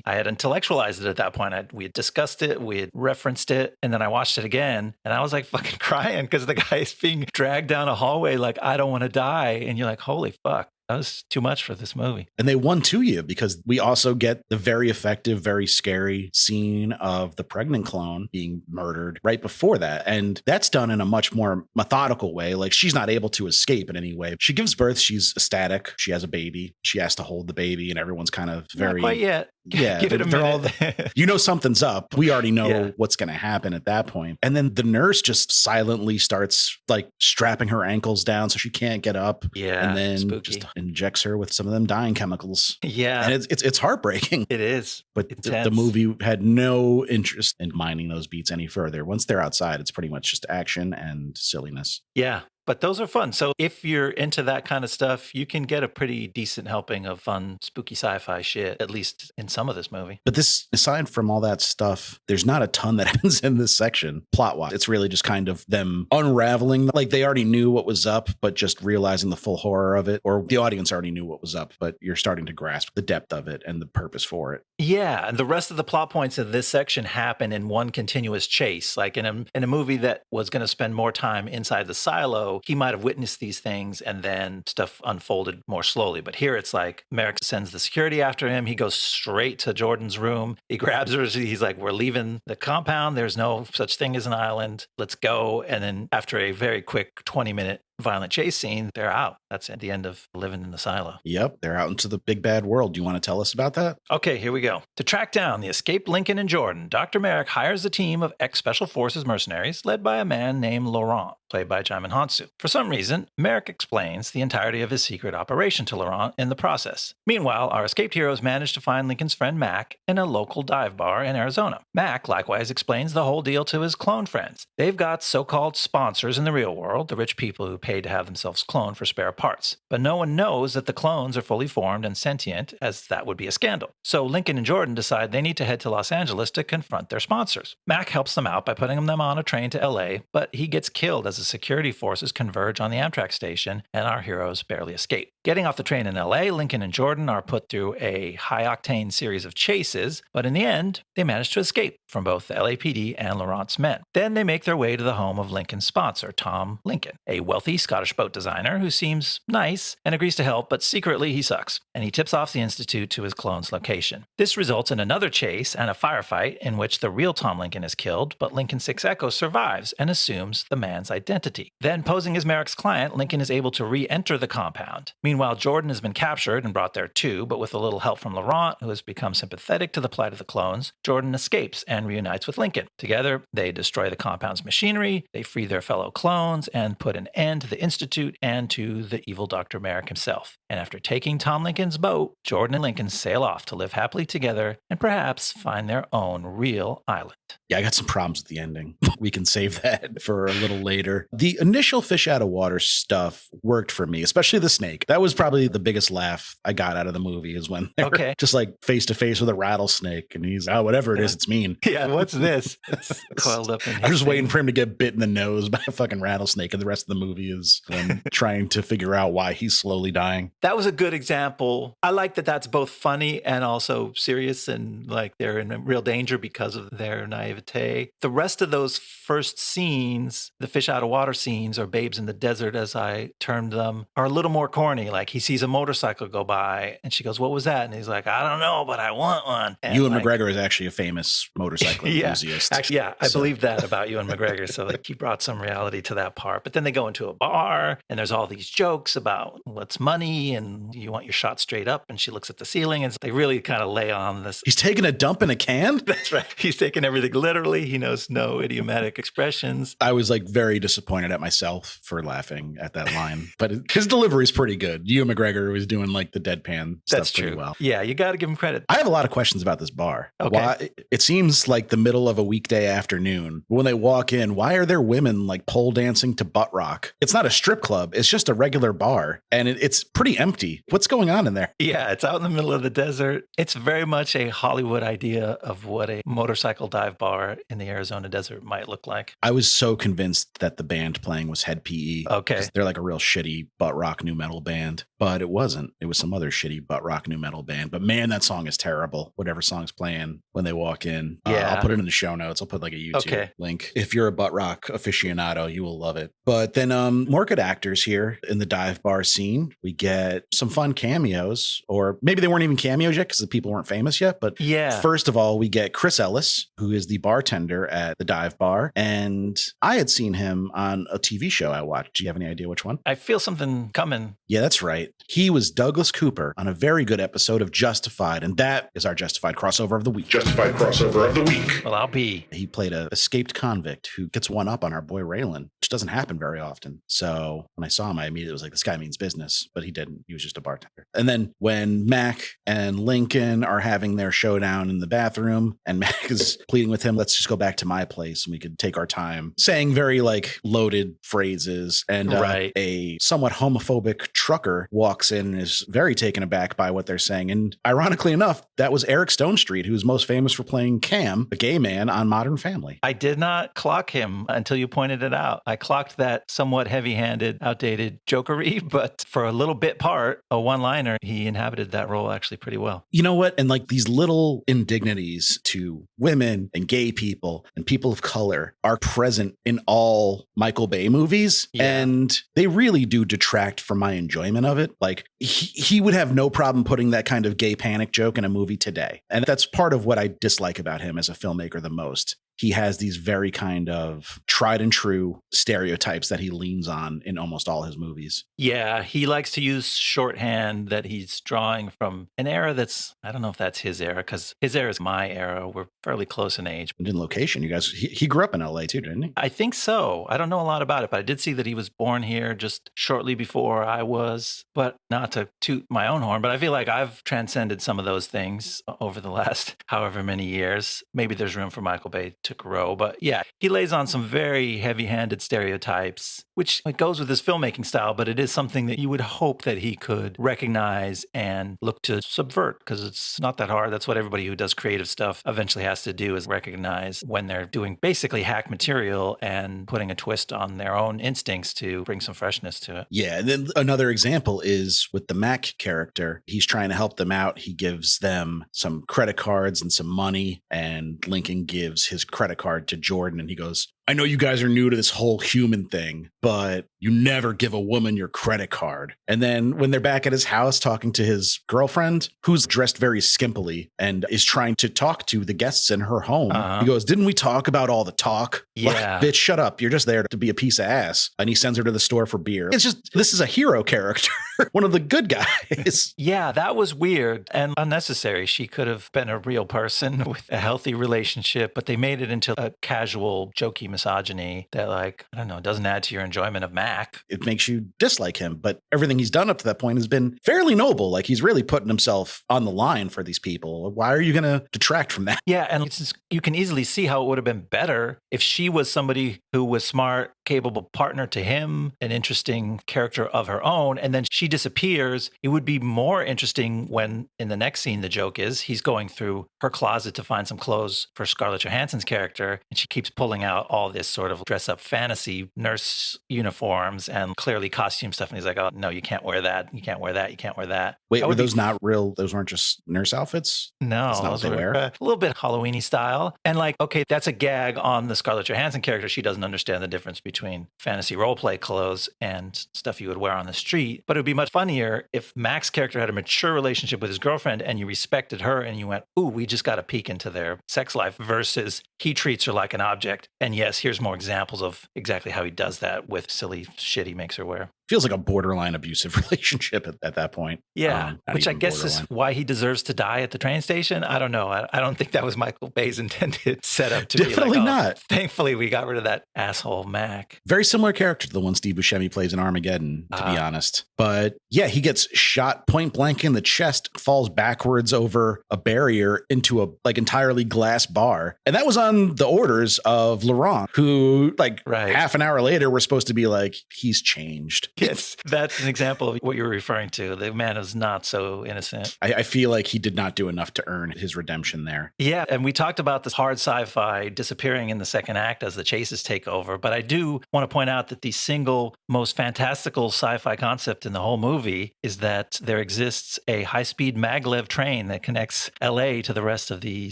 had intellectualized it at that point. We had discussed it. We had referenced it. And then I watched it again and I was fucking crying because the guy is being dragged down a hallway I don't want to die. And you're like, holy fuck. That was too much for this movie. And they won to you because we also get the very effective, very scary scene of the pregnant clone being murdered right before that. And that's done in a much more methodical way. She's not able to escape in any way. She gives birth. She's ecstatic. She has a baby. She has to hold the baby and everyone's kind of very... Not quite yet. Yeah, give it a minute. Something's up. We already know what's going to happen at that point. And then the nurse just silently starts strapping her ankles down so she can't get up. Yeah, and then spooky. Just injects her with some of them dying chemicals. Yeah, and it's heartbreaking. It is, but the movie had no interest in mining those beats any further. Once they're outside, it's pretty much just action and silliness. Yeah. But those are fun. So if you're into that kind of stuff, you can get a pretty decent helping of fun, spooky sci-fi shit, at least in some of this movie. But this, aside from all that stuff, there's not a ton that happens in this section plot-wise. It's really just kind of them unraveling. Like they already knew what was up, but just realizing the full horror of it. Or the audience already knew what was up, but you're starting to grasp the depth of it and the purpose for it. Yeah, and the rest of the plot points of this section happen in one continuous chase. Like in a movie that was going to spend more time inside the silo, he might have witnessed these things and then stuff unfolded more slowly. But here it's like Merrick sends the security after him. He goes straight to Jordan's room. He grabs her. He's like, we're leaving the compound. There's no such thing as an island. Let's go. And then after a very quick 20-minute violent chase scene, they're out. That's at the end of living in the silo. Yep, they're out into the big bad world. Do you want to tell us about that? Okay, here we go. To track down the escaped Lincoln and Jordan, Dr. Merrick hires a team of ex-Special Forces mercenaries led by a man named Laurent, played by Johansson. For some reason, Merrick explains the entirety of his secret operation to Laurent in the process. Meanwhile, our escaped heroes manage to find Lincoln's friend Mac in a local dive bar in Arizona. Mac likewise explains the whole deal to his clone friends. They've got so-called sponsors in the real world, the rich people who paid to have themselves cloned for spare parts. But no one knows that the clones are fully formed and sentient, as that would be a scandal. So Lincoln and Jordan decide they need to head to Los Angeles to confront their sponsors. Mac helps them out by putting them on a train to LA, but he gets killed as the security forces converge on the Amtrak station, and our heroes barely escape. Getting off the train in LA, Lincoln and Jordan are put through a high-octane series of chases, but in the end, they manage to escape from both the LAPD and Laurent's men. Then they make their way to the home of Lincoln's sponsor, Tom Lincoln, a wealthy Scottish boat designer who seems nice and agrees to help, but secretly he sucks, and he tips off the Institute to his clone's location. This results in another chase and a firefight in which the real Tom Lincoln is killed, but Lincoln 6 Echo survives and assumes the man's identity. Then, posing as Merrick's client, Lincoln is able to re-enter the compound. Meanwhile, Jordan has been captured and brought there too, but with a little help from Laurent, who has become sympathetic to the plight of the clones, Jordan escapes and reunites with Lincoln. Together, they destroy the compound's machinery, they free their fellow clones, and put an end to the Institute and to the evil Dr. Merrick himself. And after taking Tom Lincoln's boat, Jordan and Lincoln sail off to live happily together and perhaps find their own real island. Yeah, I got some problems with the ending. We can save that for a little later. The initial fish out of water stuff worked for me, especially the snake. That was probably the biggest laugh I got out of the movie, is when they were just like face to face with a rattlesnake, and he's, oh, whatever it is, it's mean. Yeah, what's this? It's coiled up in I'm just waiting for him to get bit in the nose by a fucking rattlesnake, and the rest of the movie is them trying to figure out why he's slowly dying. That was a good example. I like that that's both funny and also serious, and like they're in real danger because of their naivete. The rest of those first scenes, the fish out of water scenes, or babes in the desert as I termed them, are a little more corny. Like he sees a motorcycle go by and she goes, what was that? And he's like, I don't know, but I want one. And Ewan McGregor is actually a famous motorcycle enthusiast. Actually, yeah, I believe that about Ewan McGregor. So like he brought some reality to that part. But then they go into a bar and there's all these jokes about what's money and you want your shot straight up. And she looks at the ceiling, and they really kind of lay on this. He's taking a dump in a can? That's right. He's taking everything literally. He knows no idiomatic expressions. I was like very disappointed at myself for laughing at that line, but his delivery is pretty good. Ewan McGregor was doing like the deadpan stuff That's pretty true. well. Yeah, you got to give him credit. I have a lot of questions about this bar. Okay. Why, it seems like the middle of a weekday afternoon. When they walk in, why are there women like pole dancing to butt rock? It's not a strip club. It's just a regular bar, and it's pretty empty. What's going on in there? Yeah, it's out in the middle of the desert. It's very much a Hollywood idea of what a motorcycle dive bar in the Arizona desert might look like. I was so convinced that the band playing was Head PE. Okay. They're like a real shitty butt rock new metal band, but it wasn't. It was some other shitty butt rock new metal band. But man, that song is terrible. Whatever song's playing when they walk in. Yeah. I'll put it in the show notes. I'll put like a YouTube link. If you're a butt rock aficionado, you will love it. But then more good actors here in the dive bar scene. We get some fun cameos, or maybe they weren't even cameos yet because the people weren't famous yet. But yeah, first of all, we get Chris Ellis, who is the bartender at the dive bar. And I had seen him on a TV show I watched. Do you have any idea which one? I feel something coming. Yeah, that's right. He was Douglas Cooper on a very good episode of Justified, and that is our Justified crossover of the week. Justified crossover of the week. Well, I'll be. He played an escaped convict who gets one up on our boy Raylan, which doesn't happen very often. So when I saw him, I immediately was like, this guy means business, but he didn't. and he was just a bartender. And then when Mac and Lincoln are having their showdown in the bathroom, and Mac is pleading with him, let's just go back to my place and we could take our time, saying very like loaded phrases. And a somewhat homophobic trucker walks in and is very taken aback by what they're saying. And ironically enough, that was Eric Stonestreet, who's most famous for playing Cam, a gay man on Modern Family. I did not clock him until you pointed it out. I clocked that somewhat heavy-handed, outdated jokery, but for a little bit part, a one-liner, he inhabited that role actually pretty well. You know what? And like these little indignities to women and gay people and people of color are present in all Michael Bay movies. Yeah. And they really do detract from my enjoyment of it. Like he would have no problem putting that kind of gay panic joke in a movie today. And that's part of what I dislike about him as a filmmaker the most. He has these very kind of tried and true stereotypes that he leans on in almost all his movies. Yeah, he likes to use shorthand that he's drawing from an era that's, I don't know if that's his era, because his era is my era. We're fairly close in age. And in location, you guys, he grew up in LA too, didn't he? I think so. I don't know a lot about it, but I did see that he was born here just shortly before I was. But not to toot my own horn, but I feel like I've transcended some of those things over the last however many years. Maybe there's room for Michael Bay to grow, but yeah, he lays on some very heavy-handed stereotypes, which it goes with his filmmaking style, but it is something that you would hope that he could recognize and look to subvert, because it's not that hard. That's what everybody who does creative stuff eventually has to do, is recognize when they're doing basically hack material and putting a twist on their own instincts to bring some freshness to it. Yeah, and then another example is with the Mac character. He's trying to help them out. He gives them some credit cards and some money, and Lincoln gives his credit card to Jordan, and he goes, I know you guys are new to this whole human thing, but you never give a woman your credit card. And then when they're back at his house talking to his girlfriend, who's dressed very skimpily and is trying to talk to the guests in her home, he goes, didn't we talk about all the talk? Yeah. Like, bitch, shut up. You're just there to be a piece of ass. And he sends her to the store for beer. It's just, this is a hero character, one of the good guys. Yeah, that was weird and unnecessary. She could have been a real person with a healthy relationship, but they made it into a casual, jokey misogyny that, like, I don't know, doesn't add to your enjoyment of Mac. It makes you dislike him, but everything he's done up to that point has been fairly noble. Like, he's really putting himself on the line for these people. Why are you going to detract from that? Yeah, and it's just, you can easily see how it would have been better if she was somebody who was smart, capable partner to him, an interesting character of her own, and then she disappears. It would be more interesting when in the next scene, the joke is he's going through her closet to find some clothes for Scarlett Johansson's character, and she keeps pulling out all this sort of dress up fantasy nurse uniforms and clearly costume stuff, and he's like, oh no, you can't wear that, you can't wear that, you can't wear that. Wait, were those not real? Those weren't just nurse outfits? No, that's not what they wear. A little bit Halloween-y style. And like, okay, that's a gag on the Scarlett Johansson character. She doesn't understand the difference between fantasy roleplay clothes and stuff you would wear on the street. But it would be much funnier if Mac's character had a mature relationship with his girlfriend and you respected her and you went, ooh, we just got a peek into their sex life, versus he treats her like an object. And yes, here's more examples of exactly how he does that with silly shit he makes her wear. Feels like a borderline abusive relationship at that point. Yeah, which I guess is why he deserves to die at the train station. I don't know. I don't think that was Michael Bay's intended setup to Definitely be like, not. Thankfully, we got rid of that asshole Mac. Very similar character to the one Steve Buscemi plays in Armageddon, to be honest. But yeah, he gets shot point blank in the chest, falls backwards over a barrier into a like entirely glass bar. And that was on the orders of Laurent, who like half an hour later, we're supposed to be like, he's changed. Yes, that's an example of what you're referring to. The man is not so innocent. I feel like he did not do enough to earn his redemption there. Yeah, and we talked about this hard sci-fi disappearing in the second act as the chases take over. But I do want to point out that the single most fantastical sci-fi concept in the whole movie is that there exists a high-speed maglev train that connects LA to the rest of the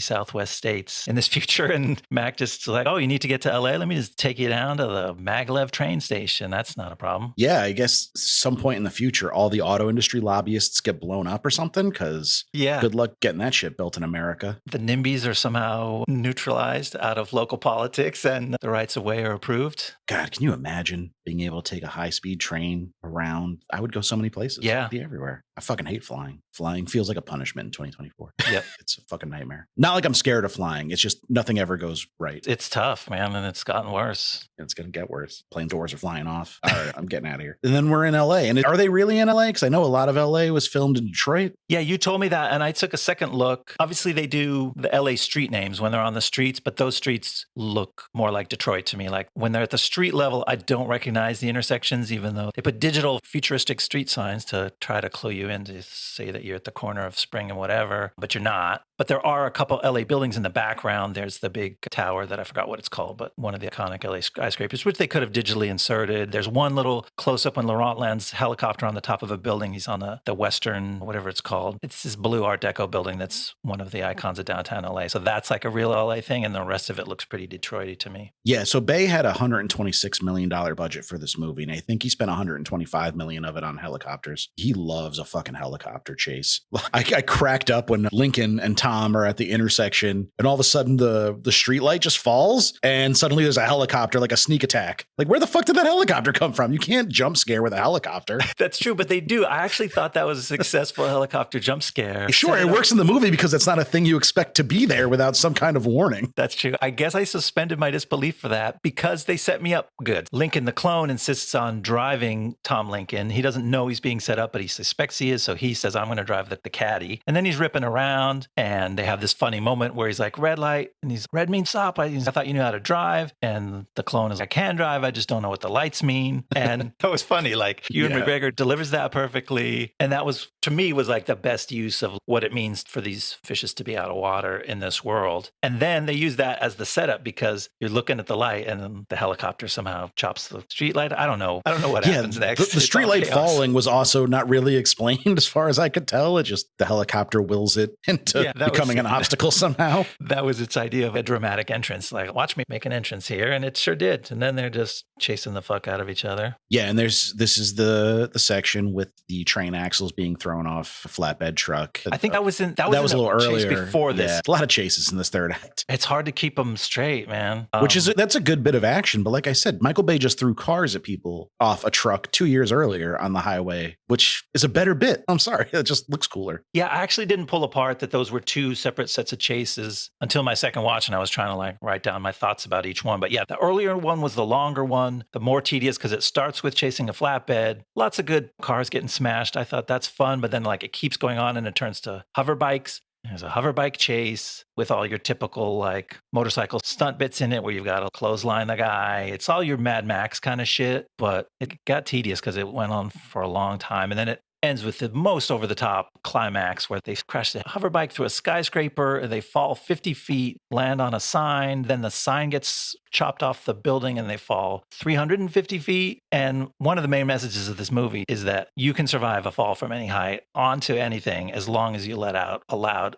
Southwest states in this future. And Mac just like, oh, you need to get to LA? Let me just take you down to the maglev train station. That's not a problem. Yeah, I guess some point in the future, all the auto industry lobbyists get blown up or something, because good luck getting that shit built in America. The NIMBYs are somehow neutralized out of local politics and the rights of way are approved. God, can you imagine being able to take a high-speed train around? I would go so many places. Yeah. It'd be everywhere. I fucking hate flying. Flying feels like a punishment in 2024. Yep. It's a fucking nightmare. Not like I'm scared of flying. It's just nothing ever goes right. It's tough, man, and it's gotten worse. It's going to get worse. Plane doors are flying off. All right, I'm getting out of here. And then we're in LA. And are they really in LA? Because I know a lot of LA was filmed in Detroit. Yeah, you told me that, and I took a second look. Obviously, they do the LA street names when they're on the streets, but those streets look more like Detroit to me. Like when they're at the street level, I don't recognize the intersections, even though they put digital futuristic street signs to try to clue you in to say that you're at the corner of Spring and whatever, but you're not. But there are a couple LA buildings in the background. There's the big tower that I forgot what it's called, but one of the iconic LA skyscrapers, which they could have digitally inserted. There's one little close up when Laurent lands helicopter on the top of a building. He's on the Western, whatever it's called. It's this blue Art Deco building that's one of the icons of downtown LA. So that's like a real LA thing. And the rest of it looks pretty Detroity to me. Yeah. So Bay had a $126 million budget for this movie. And I think he spent $125 million of it on helicopters. He loves a fucking helicopter chase. I cracked up when Lincoln and Tom are at the intersection and all of a sudden the street light just falls and suddenly there's a helicopter, like a sneak attack. Like, where the fuck did that helicopter come from? You can't jump scare with a helicopter. That's true, but they do. I actually thought that was a successful helicopter jump scare. Sure, it works in the movie because it's not a thing you expect to be there without some kind of warning. That's true. I guess I suspended my disbelief for that because they set me up good. Lincoln, the clone, insists on driving Tom Lincoln. He doesn't know he's being set up, but he suspects he is. So he says, I'm going to drive the caddy. And then he's ripping around and they have this funny moment where he's like, red light. And he's, red means stop. I thought you knew how to drive. And the clone is like, I can drive. I just don't know what the lights mean. And that was funny. Like Ewan McGregor delivers that perfectly. And that was, to me, was like the best use of what it means for these fishes to be out of water in this world. And then they use that as the setup because you're looking at the light and then the helicopter somehow chops the street light. I don't know what happens next. The street light falling was also not really explained as far as I could tell. It just, the helicopter wills it into becoming an obstacle somehow. That was its idea of a dramatic entrance. Like, watch me make an entrance here. And it sure did. And then they're just chasing the fuck out of each other. Yeah. And this is the section with the train axles being thrown off a flatbed truck. I think that was a little earlier before this. Yeah, a lot of chases in this third act. It's hard to keep them straight, man. That's a good bit of action. But like I said, Michael Bay just threw cars at people off a truck 2 years earlier on the highway, which is a better bit. I'm sorry. It just looks cooler. Yeah, I actually didn't pull apart that those were two separate sets of chases until my second watch. And I was trying to like write down my thoughts about each one. But yeah, the earlier one was the longer one, the more tedious because it starts with chasing a flatbed. Lots of good cars getting smashed. I thought that's fun. But then like it keeps going on and it turns to hover bikes. There's a hover bike chase with all your typical like motorcycle stunt bits in it where you've got to clothesline the guy. It's all your Mad Max kind of shit, but it got tedious because it went on for a long time. And then it ends with the most over the top climax where they crash the hover bike through a skyscraper and they fall 50 feet, land on a sign. Then the sign gets chopped off the building and they fall 350 feet. And one of the main messages of this movie is that you can survive a fall from any height onto anything as long as you let out a loud,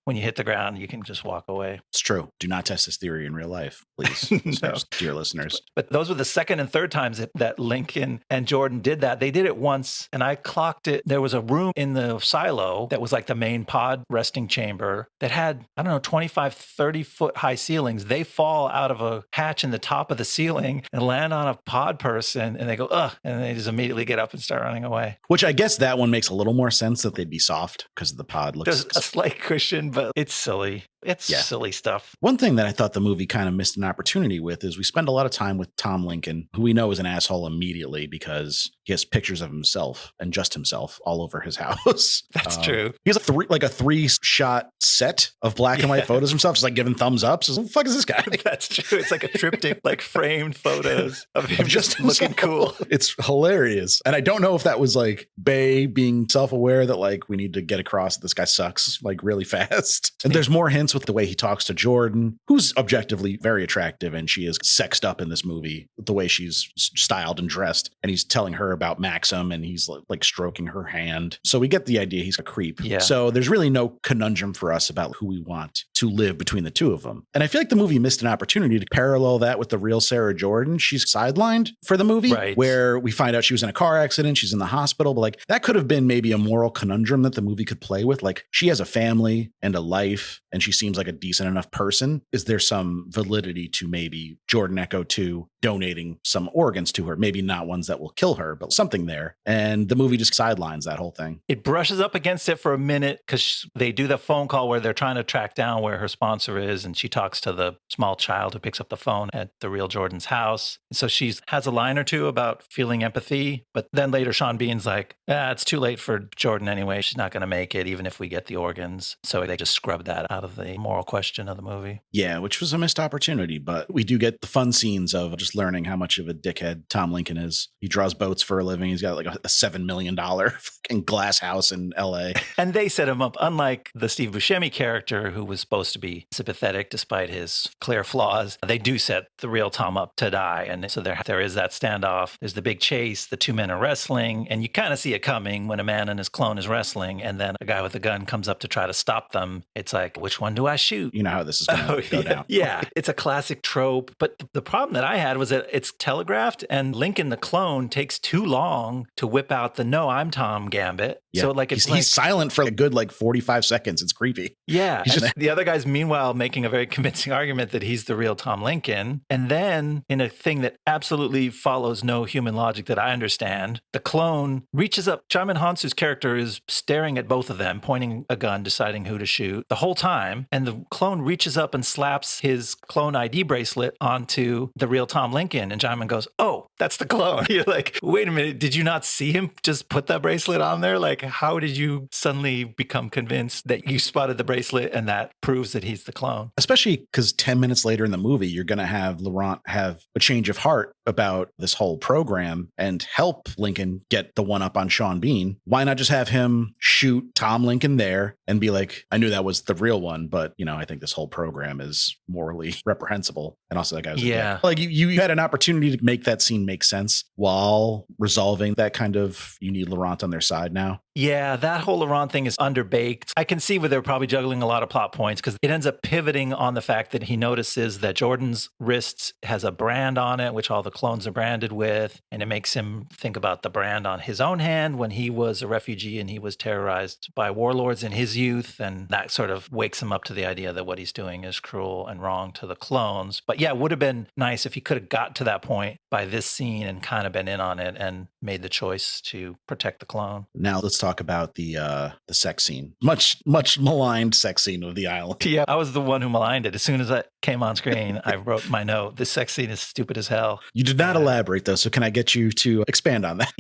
when you hit the ground, you can just walk away. It's true. Do not test this theory in real life, please, no. Dear listeners. But those were the second and third times that Lincoln and Jordan did that. They did it once and I clocked it. There was a room in the silo that was like the main pod resting chamber that had, 25, 30 foot high ceilings. They fall out of a hatch in the top of the ceiling and land on a pod person and they go, ugh, and they just immediately get up and start running away. Which I guess that one makes a little more sense that they'd be soft because the pod looks... There's a slight cushion, but it's silly. It's silly stuff. One thing that I thought the movie kind of missed an opportunity with is we spend a lot of time with Tom Lincoln, who we know is an asshole immediately because he has pictures of himself and just himself all over his house. That's true. He has a three shot set of black and white photos of himself, just like giving thumbs up. So what the fuck is this guy? That's true. It's like a triptych, like framed photos of him just looking cool. It's hilarious. And I don't know if that was like Bay being self-aware that like we need to get across that this guy sucks like really fast. And there's more hints with the way he talks to Jordan, who's objectively very attractive, and she is sexed up in this movie with the way she's styled and dressed. And he's telling her about Maxim, and he's like stroking her hand. So we get the idea he's a creep. Yeah. So there's really no conundrum for us about who we want to live between the two of them. And I feel like the movie missed an opportunity to parallel that with the real Sarah Jordan. She's sidelined for the movie, right, where we find out she was in a car accident. She's in the hospital, but like that could have been maybe a moral conundrum that the movie could play with. Like she has a family and a life, and she seems like a decent enough person. Is there some validity to maybe Jordan Echo 2 donating some organs to her. Maybe not ones that will kill her, but something there. And the movie just sidelines that whole thing. It brushes up against it for a minute because they do the phone call where they're trying to track down where her sponsor is. And she talks to the small child who picks up the phone at the real Jordan's house. So she has a line or two about feeling empathy. But then later, Sean Bean's like, it's too late for Jordan anyway. She's not going to make it, even if we get the organs. So they just scrub that out of the moral question of the movie. Yeah, which was a missed opportunity. But we do get the fun scenes of just learning how much of a dickhead Tom Lincoln is. He draws boats for a living. He's got like a $7 million fucking glass house in LA. And they set him up, unlike the Steve Buscemi character, who was supposed to be sympathetic despite his clear flaws. They do set the real Tom up to die. And so there is that standoff. There's the big chase. The two men are wrestling. And you kind of see it coming when a man and his clone is wrestling. And then a guy with a gun comes up to try to stop them. It's like, which one do I shoot? You know how this is going to go down. Yeah, it's a classic trope. But the problem that I had was that it's telegraphed and Lincoln the clone takes too long to whip out the "No, I'm Tom" gambit. Yeah. So like he's silent for a good like 45 seconds. It's creepy. Yeah. The other guy's meanwhile making a very convincing argument that he's the real Tom Lincoln. And then in a thing that absolutely follows no human logic that I understand, the clone reaches up. Djimon Hounsou's character is staring at both of them, pointing a gun, deciding who to shoot the whole time. And the clone reaches up and slaps his clone ID bracelet onto the real Tom Lincoln. And Djimon goes, "Oh, that's the clone." You're like, wait a minute. Did you not see him just put that bracelet on there? Like, how did you suddenly become convinced that you spotted the bracelet and that proves that he's the clone? Especially because 10 minutes later in the movie, you're going to have Laurent have a change of heart about this whole program and help Lincoln get the one up on Sean Bean. Why not just have him shoot Tom Lincoln there and be like, I knew that was the real one, but I think this whole program is morally reprehensible. And also that guy was like you had an opportunity to make that scene make sense while resolving that kind of, you need Laurent on their side now. Yeah, that whole Laurent thing is underbaked. I can see where they're probably juggling a lot of plot points because it ends up pivoting on the fact that he notices that Jordan's wrist has a brand on it, which all the clones are branded with. And it makes him think about the brand on his own hand when he was a refugee and he was terrorized by warlords in his youth. And that sort of wakes him up to the idea that what he's doing is cruel and wrong to the clones. But yeah, it would have been nice if he could have got to that point by this scene and kind of been in on it and made the choice to protect the clone. Now let's talk about the sex scene. Much maligned sex scene of the island. Yeah, I was the one who maligned it. As soon as that came on screen, I wrote my note. This sex scene is stupid as hell. You did not elaborate though, so can I get you to expand on that?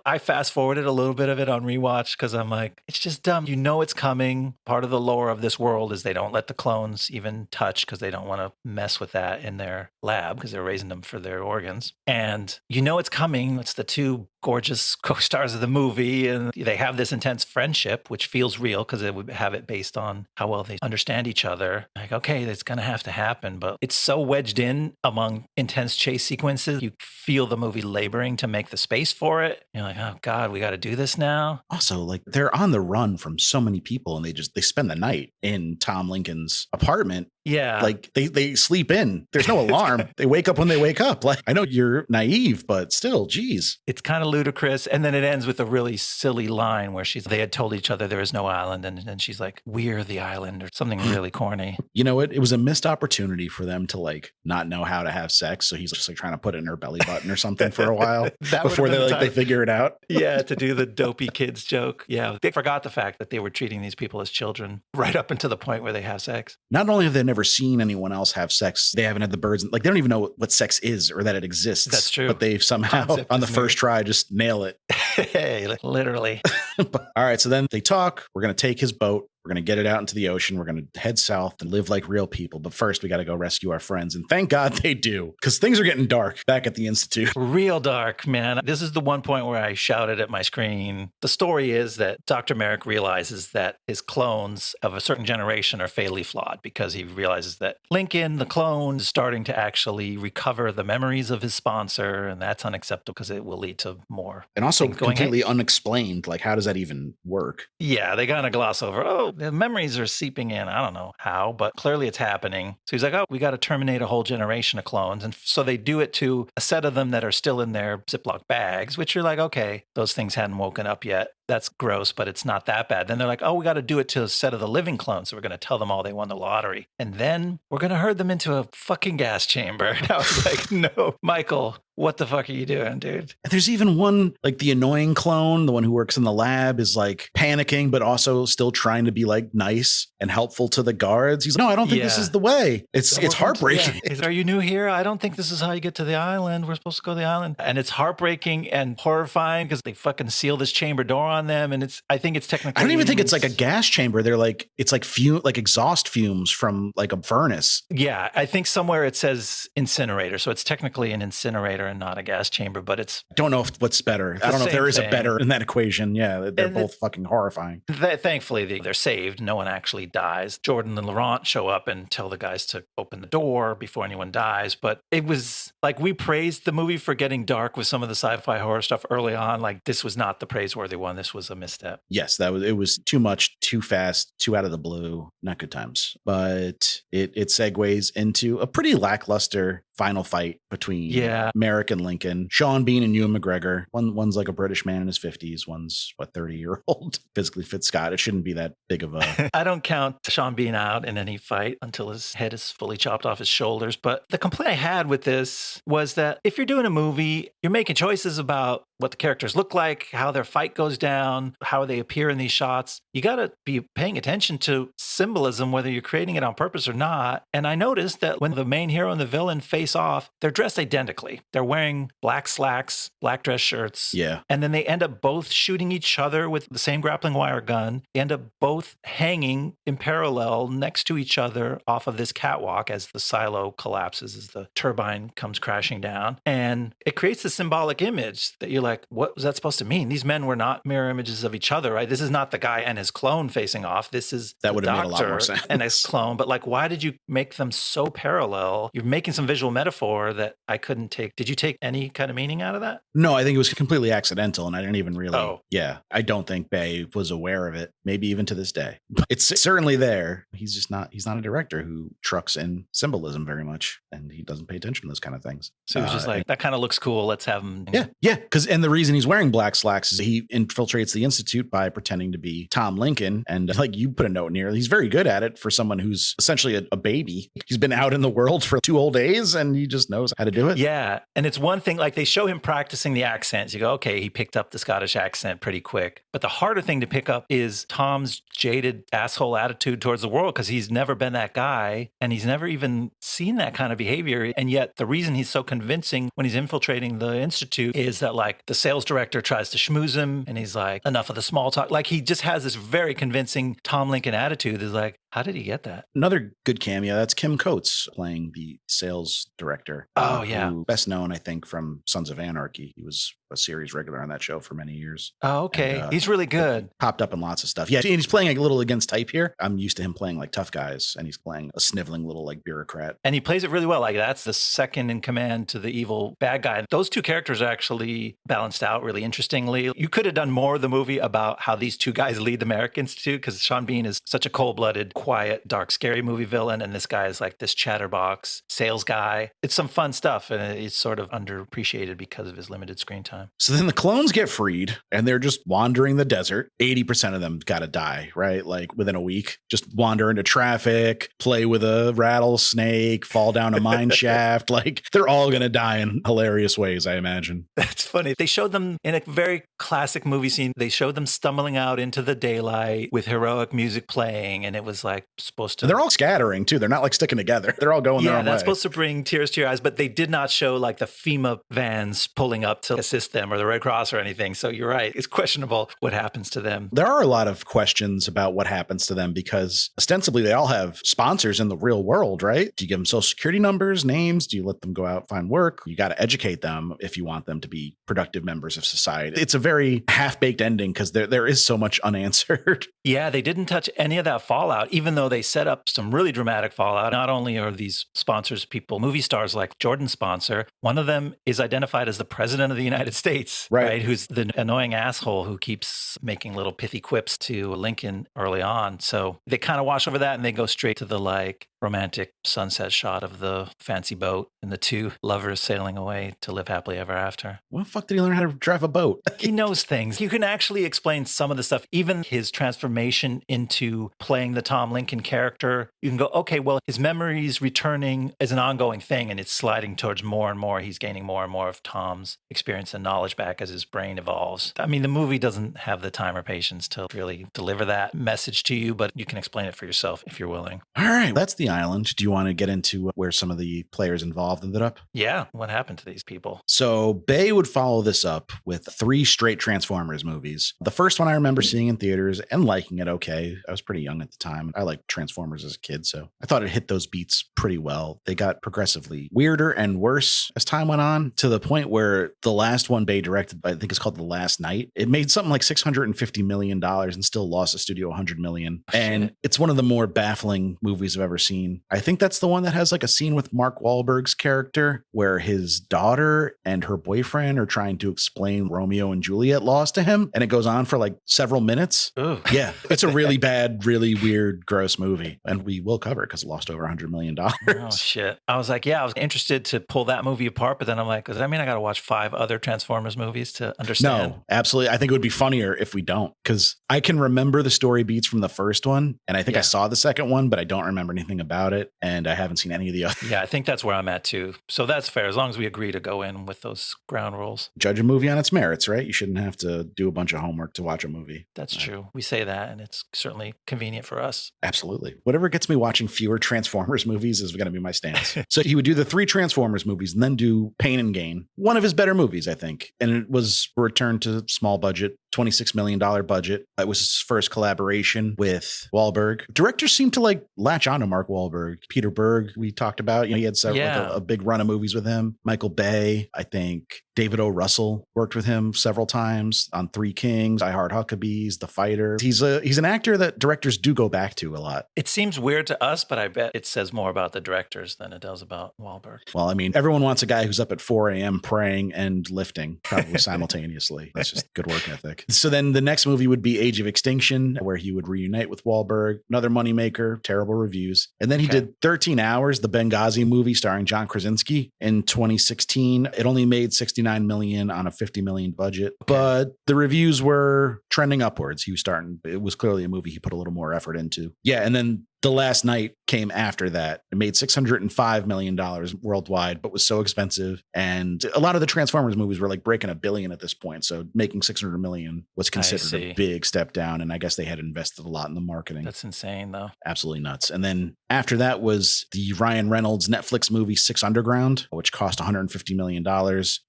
I fast forwarded a little bit of it on rewatch because I'm like, it's just dumb. It's coming. Part of the lore of this world is they don't let the clones even touch because they don't want to mess with that in their lab because they're raising them for their organs. And it's coming. It's the two gorgeous co-stars of the movie, and they have this intense friendship, which feels real because it would have it based on how well they understand each other. Like, okay, it's going to have to happen, but it's so wedged in among intense chase sequences. You feel the movie laboring to make the space for it. You're like, oh God, we got to do this now. Also, like, they're on the run from so many people, and they spend the night in Tom Lincoln's apartment. Yeah. Like they sleep in. There's no alarm. They wake up when they wake up. Like, I know you're naive, but still, geez. It's kind of ludicrous. And then it ends with a really silly line where they had told each other there is no island. And then she's like, we're the island, or something really corny. You know what? It was a missed opportunity for them to like not know how to have sex. So he's just like trying to put it in her belly button or something for a while before they figure it out. Yeah. To do the dopey kids joke. Yeah. They forgot the fact that they were treating these people as children right up until the point where they have sex. Not only have they never seen anyone else have sex, they haven't had the birds. Like, they don't even know what sex is or that it exists. That's true. But they've somehow on the first try just nail it. Hey, literally. All right. So then they talk. We're going to take his boat. We're going to get it out into the ocean. We're going to head south and live like real people. But first, we got to go rescue our friends. And thank God they do, because things are getting dark back at the Institute. Real dark, man. This is the one point where I shouted at my screen. The story is that Dr. Merrick realizes that his clones of a certain generation are fatally flawed because he realizes that Lincoln, the clone, is starting to actually recover the memories of his sponsor. And that's unacceptable because it will lead to more. And also completely unexplained. Like, how does that even work? Yeah, they kind of gloss over, the memories are seeping in. I don't know how, but clearly it's happening. So he's like, we got to terminate a whole generation of clones. And so they do it to a set of them that are still in their Ziploc bags, which you're like, okay, those things hadn't woken up yet. that's gross, but it's not that bad. Then they're like, oh, we got to do it to a set of the living clones. So we're going to tell them all they won the lottery. And then we're going to herd them into a fucking gas chamber. And I was like, no, Michael, what the fuck are you doing, dude? There's even one, like the annoying clone, the one who works in the lab, is like panicking, but also still trying to be like nice and helpful to the guards. He's like, no, I don't think this is the way. It's heartbreaking. Are you new here? I don't think this is how you get to the island. We're supposed to go to the island. And it's heartbreaking and horrifying because they fucking seal this chamber door on them. And I think it's technically. I don't even think it's like a gas chamber. They're like, it's like like exhaust fumes from like a furnace. Yeah. I think somewhere it says incinerator. So it's technically an incinerator and not a gas chamber, but it's. I don't know what's better. I don't know if there is a better in that equation. Yeah. They're both fucking horrifying. Thankfully, they're saved. No one actually dies. Jordan and Laurent show up and tell the guys to open the door before anyone dies. But it was like we praised the movie for getting dark with some of the sci-fi horror stuff early on. Like this was not the praiseworthy one. This was a misstep. Yes, it was too much, too fast, too out of the blue. Not good times. But it segues into a pretty lackluster final fight between Merrick and Lincoln, Sean Bean and Ewan McGregor. One's like a British man in his 50s. One's 30-year-old physically fit Scott. It shouldn't be that big of a. I don't count Sean Bean out in any fight until his head is fully chopped off his shoulders. But the complaint I had with this was that if you're doing a movie, you're making choices about what the characters look like, how their fight goes down, how they appear in these shots. You got to be paying attention to symbolism, whether you're creating it on purpose or not. And I noticed that when the main hero and the villain face off, they're dressed identically. They're wearing black slacks, black dress shirts. Yeah. And then they end up both shooting each other with the same grappling wire gun. They end up both hanging in parallel next to each other off of this catwalk as the silo collapses, as the turbine comes crashing down. And it creates a symbolic image that you're like, what was that supposed to mean? These men were not mirror images of each other, right? This is not the guy and his clone facing off. This is that would have made a lot more sense. And his clone. But like, why did you make them so parallel? You're making some visual metaphor that I couldn't take. Did you take any kind of meaning out of that? No, I think it was completely accidental, and I didn't even really. Oh. Yeah, I don't think Bay was aware of it. Maybe even to this day, it's certainly there. He's just not. He's not a director who trucks in symbolism very much, and he doesn't pay attention to those kind of things. So it's just like that kind of looks cool. Let's have him. Yeah. Because the reason he's wearing black slacks is he infiltrates the Institute by pretending to be Tom Lincoln, and like you put a note in here, he's very good at it for someone who's essentially a baby. He's been out in the world for 2 whole days, and he just knows how to do it. Yeah, and it's one thing, like they show him practicing the accents. You go, okay, he picked up the Scottish accent pretty quick. But the harder thing to pick up is Tom's jaded asshole attitude towards the world, because he's never been that guy, and he's never even seen that kind of behavior. And yet the reason he's so convincing when he's infiltrating the Institute is that like the sales director tries to schmooze him, and he's like, enough of the small talk. Like he just has this very convincing Tom Lincoln attitude. Is like, how did he get that? Another good cameo, that's Kim Coates playing the sales director. Oh, yeah. Best known, I think, from Sons of Anarchy. He was a series regular on that show for many years. Oh, okay. And, he's really good. Popped up in lots of stuff. Yeah, and he's playing like a little against type here. I'm used to him playing like tough guys, and he's playing a sniveling little like bureaucrat. And he plays it really well. Like that's the second in command to the evil bad guy. Those two characters are actually balanced out really interestingly. You could have done more of the movie about how these two guys lead the Merrick Institute, because Sean Bean is such a cold-blooded, quiet, dark, scary movie villain, and this guy is like this chatterbox sales guy. It's some fun stuff, and it's sort of underappreciated because of his limited screen time. So then the clones get freed, and they're just wandering the desert. 80% of them got to die, right? Like within a week, just wander into traffic, play with a rattlesnake, fall down a mine shaft. Like they're all going to die in hilarious ways, I imagine. That's funny. They showed them in a very classic movie scene. They showed them stumbling out into the daylight with heroic music playing, and it was like supposed to. They're all scattering too. They're not like sticking together. They're all going their own way. Yeah, that's supposed to bring tears to your eyes, but they did not show like the FEMA vans pulling up to assist them or the Red Cross or anything. So you're right. It's questionable what happens to them. There are a lot of questions about what happens to them because ostensibly they all have sponsors in the real world, right? Do you give them social security numbers, names? Do you let them go out, find work? You got to educate them if you want them to be productive members of society. It's a very half-baked ending because there is so much unanswered. Yeah, they didn't touch any of that fallout, even though they set up some really dramatic fallout. Not only are these sponsors people, movie stars like Jordan's sponsor, one of them is identified as the president of the United States, right? Who's the annoying asshole who keeps making little pithy quips to Lincoln early on. So they kind of wash over that and they go straight to the like, romantic sunset shot of the fancy boat and the two lovers sailing away to live happily ever after. When the fuck did he learn how to drive a boat? He knows things. You can actually explain some of the stuff, even his transformation into playing the Tom Lincoln character. You can go, okay, well, his memories returning is an ongoing thing, and it's sliding towards more and more. He's gaining more and more of Tom's experience and knowledge back as his brain evolves. I mean, the movie doesn't have the time or patience to really deliver that message to you, but you can explain it for yourself if you're willing. All right, that's the island. Do you want to get into where some of the players involved ended up? Yeah, what happened to these people? So Bay would follow this up with 3 straight Transformers movies. The first one I remember seeing in theaters and liking it okay. I was pretty young at the time. I liked Transformers as a kid, so I thought it hit those beats pretty well. They got progressively weirder and worse as time went on, to the point where the last one Bay directed, I think it's called The Last Night, it made something like $650 million and still lost the studio $100 million. And it's one of the more baffling movies I've ever seen. I think that's the one that has like a scene with Mark Wahlberg's character where his daughter and her boyfriend are trying to explain Romeo and Juliet lost to him, and it goes on for like several minutes. Ooh. Yeah, it's a really bad, really weird, gross movie, and we will cover it because it lost over $100 million. Oh shit. I was like, yeah, I was interested to pull that movie apart, but then I'm like, does that mean I got to watch 5 other Transformers movies to understand? No, absolutely. I think it would be funnier if we don't, because I can remember the story beats from the first one, and I think I saw the second one, but I don't remember anything about it, and I haven't seen any of the others. Yeah, I think that's where I'm at too. So that's fair, as long as we agree to go in with those ground rules. Judge a movie on its merits, right? You shouldn't have to do a bunch of homework to watch a movie. That's true. We say that, and it's certainly convenient for us. Absolutely. Whatever gets me watching fewer Transformers movies is going to be my stance. So he would do the 3 Transformers movies and then do Pain and Gain, one of his better movies, I think. And it was a return to small budget, $26 million budget. It was his first collaboration with Wahlberg. Directors seem to like latch on to Mark Wahlberg. Peter Berg, we talked about, he had several, like a big run of movies with him. Michael Bay, I think David O. Russell worked with him several times on Three Kings, I Heart Huckabees, The Fighter. He's an actor that directors do go back to a lot. It seems weird to us, but I bet it says more about the directors than it does about Wahlberg. Well, I mean, everyone wants a guy who's up at 4 a.m. praying and lifting, probably simultaneously. That's just good work ethic. So then the next movie would be Age of Extinction, where he would reunite with Wahlberg, another moneymaker, terrible reviews. And then he did 13 Hours, the Benghazi movie starring John Krasinski in 2016. It only made $69 million on a $50 million budget, but the reviews were trending upwards. It was clearly a movie he put a little more effort into. Yeah. And then The Last Night came after that. It made $605 million worldwide, but was so expensive. And a lot of the Transformers movies were like breaking $1 billion at this point. So making $600 million was considered a big step down. And I guess they had invested a lot in the marketing. That's insane, though. Absolutely nuts. And then after that was the Ryan Reynolds Netflix movie Six Underground, which cost $150 million.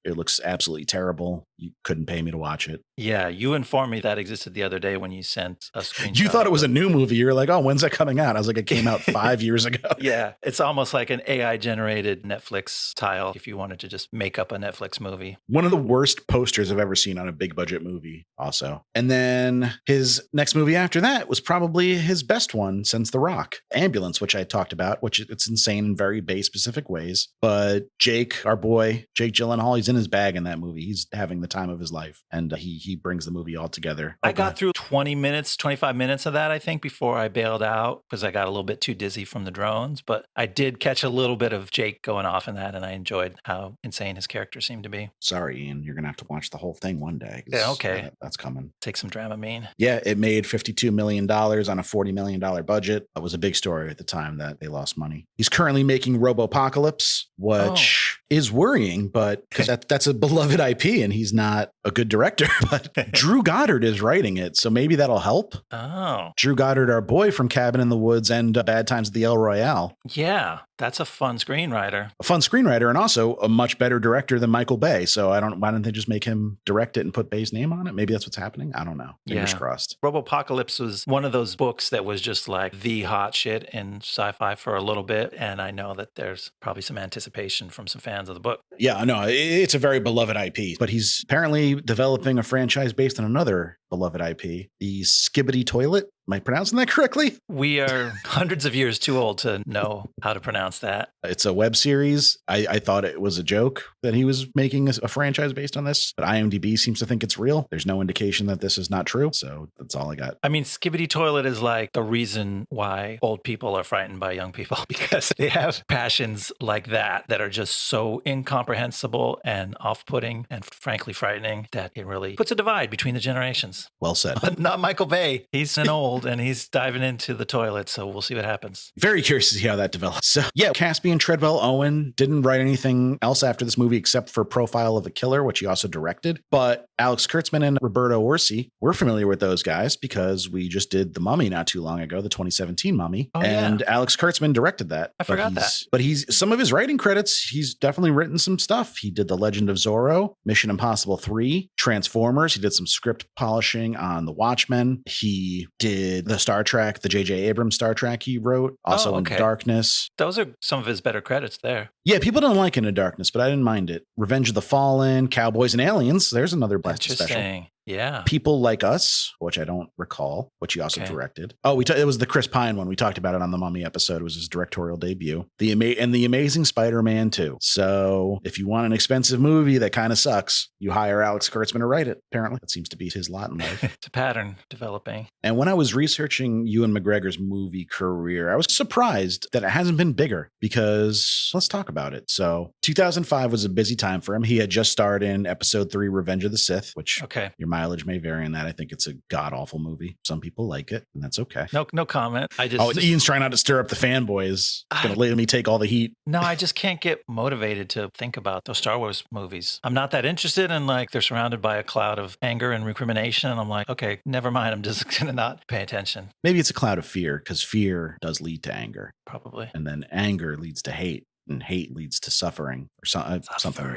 It looks absolutely terrible. You couldn't pay me to watch it. Yeah, you informed me that existed the other day when you sent a screenshot. You thought it was a new movie. You were like, oh, when's that coming out? I was like, it came out 5 years ago. Yeah, it's almost like an AI-generated Netflix tile if you wanted to just make up a Netflix movie. One of the worst posters I've ever seen on a big budget movie also. And then his next movie after that was probably his best one since The Rock, Ambulance, which I talked about, which it's insane in very Bay specific ways. But Jake, our boy, Jake Gyllenhaal, he's in his bag in that movie. He's having the time of his life. And he brings the movie all together. I got through 25 minutes of that, I think, before I bailed out because I got a little bit too dizzy from the drones. But I did catch a little bit of Jake going off in that, and I enjoyed how insane his character seemed to be. Sorry, Ian, you're going to have to watch the whole thing one day. Yeah, okay. That's coming. Take some Dramamine. Yeah, it made $52 million on a $40 million budget. It was a big story at the time that they lost money. He's currently making Robopocalypse, which is worrying, but because that's a beloved IP and he's not a good director, but Drew Goddard is writing it. So maybe that'll help. Oh. Drew Goddard, our boy from Cabin in the Woods and Bad Times at the El Royale. Yeah, that's a fun screenwriter. A fun screenwriter and also a much better director than Michael Bay. So why don't they just make him direct it and put Bay's name on it? Maybe that's what's happening. I don't know. Fingers crossed. Robopocalypse was one of those books that was just like the hot shit in sci-fi for a little bit. And I know that there's probably some anticipation from some fans of the book. Yeah, no, it's a very beloved IP, but he's apparently developing a franchise based on another beloved IP, the Skibbity Toilet. Am I pronouncing that correctly? We are hundreds of years too old to know how to pronounce pronounce that. It's a web series. I thought it was a joke that he was making a franchise based on this, but IMDb seems to think it's real. There's no indication that this is not true. So that's all I got. I mean, Skibbity Toilet is like the reason why old people are frightened by young people because they have passions like that are just so incomprehensible and off-putting and frankly frightening that it really puts a divide between the generations. Well said. But not Michael Bay. He's an old and he's diving into the toilet, so we'll see what happens. Very curious to see how that develops. So yeah, Caspian Treadwell Owen didn't write anything else after this movie except for Profile of a Killer, which he also directed. But Alex Kurtzman and Roberto Orsi, we're familiar with those guys because we just did The Mummy not too long ago, the 2017 Mummy. Oh, and yeah. Alex Kurtzman directed that. I forgot that. But some of his writing credits, he's definitely written some stuff. He did The Legend of Zorro, Mission Impossible 3, Transformers. He did some script polishing on The Watchmen. He did the Star Trek, the J.J. Abrams Star Trek he wrote, also Into Darkness. Those are some of his better credits there. Yeah, people don't like Into Darkness, but I didn't mind it. Revenge of the Fallen, Cowboys and Aliens. There's another Blasted special. Yeah. People Like Us, which I don't recall, which he also directed. Oh, it was the Chris Pine one. We talked about it on the Mummy episode. It was his directorial debut. The Amazing Spider-Man 2. So if you want an expensive movie that kind of sucks, you hire Alex Kurtzman to write it. Apparently, that seems to be his lot in life. It's a pattern developing. And when I was researching Ewan McGregor's movie career, I was surprised that it hasn't been bigger because let's talk about it. So 2005 was a busy time for him. He had just starred in episode 3, Revenge of the Sith, which your mileage may vary in that. I think it's a god-awful movie. Some people like it, and that's okay. No comment. Ian's trying not to stir up the fanboys. It's going to let me take all the heat. No, I just can't get motivated to think about those Star Wars movies. I'm not that interested in they're surrounded by a cloud of anger and recrimination. And I'm like, okay, never mind. I'm just going to not pay attention. Maybe it's a cloud of fear because fear does lead to anger. Probably. And then anger leads to hate. And hate leads to suffering or something.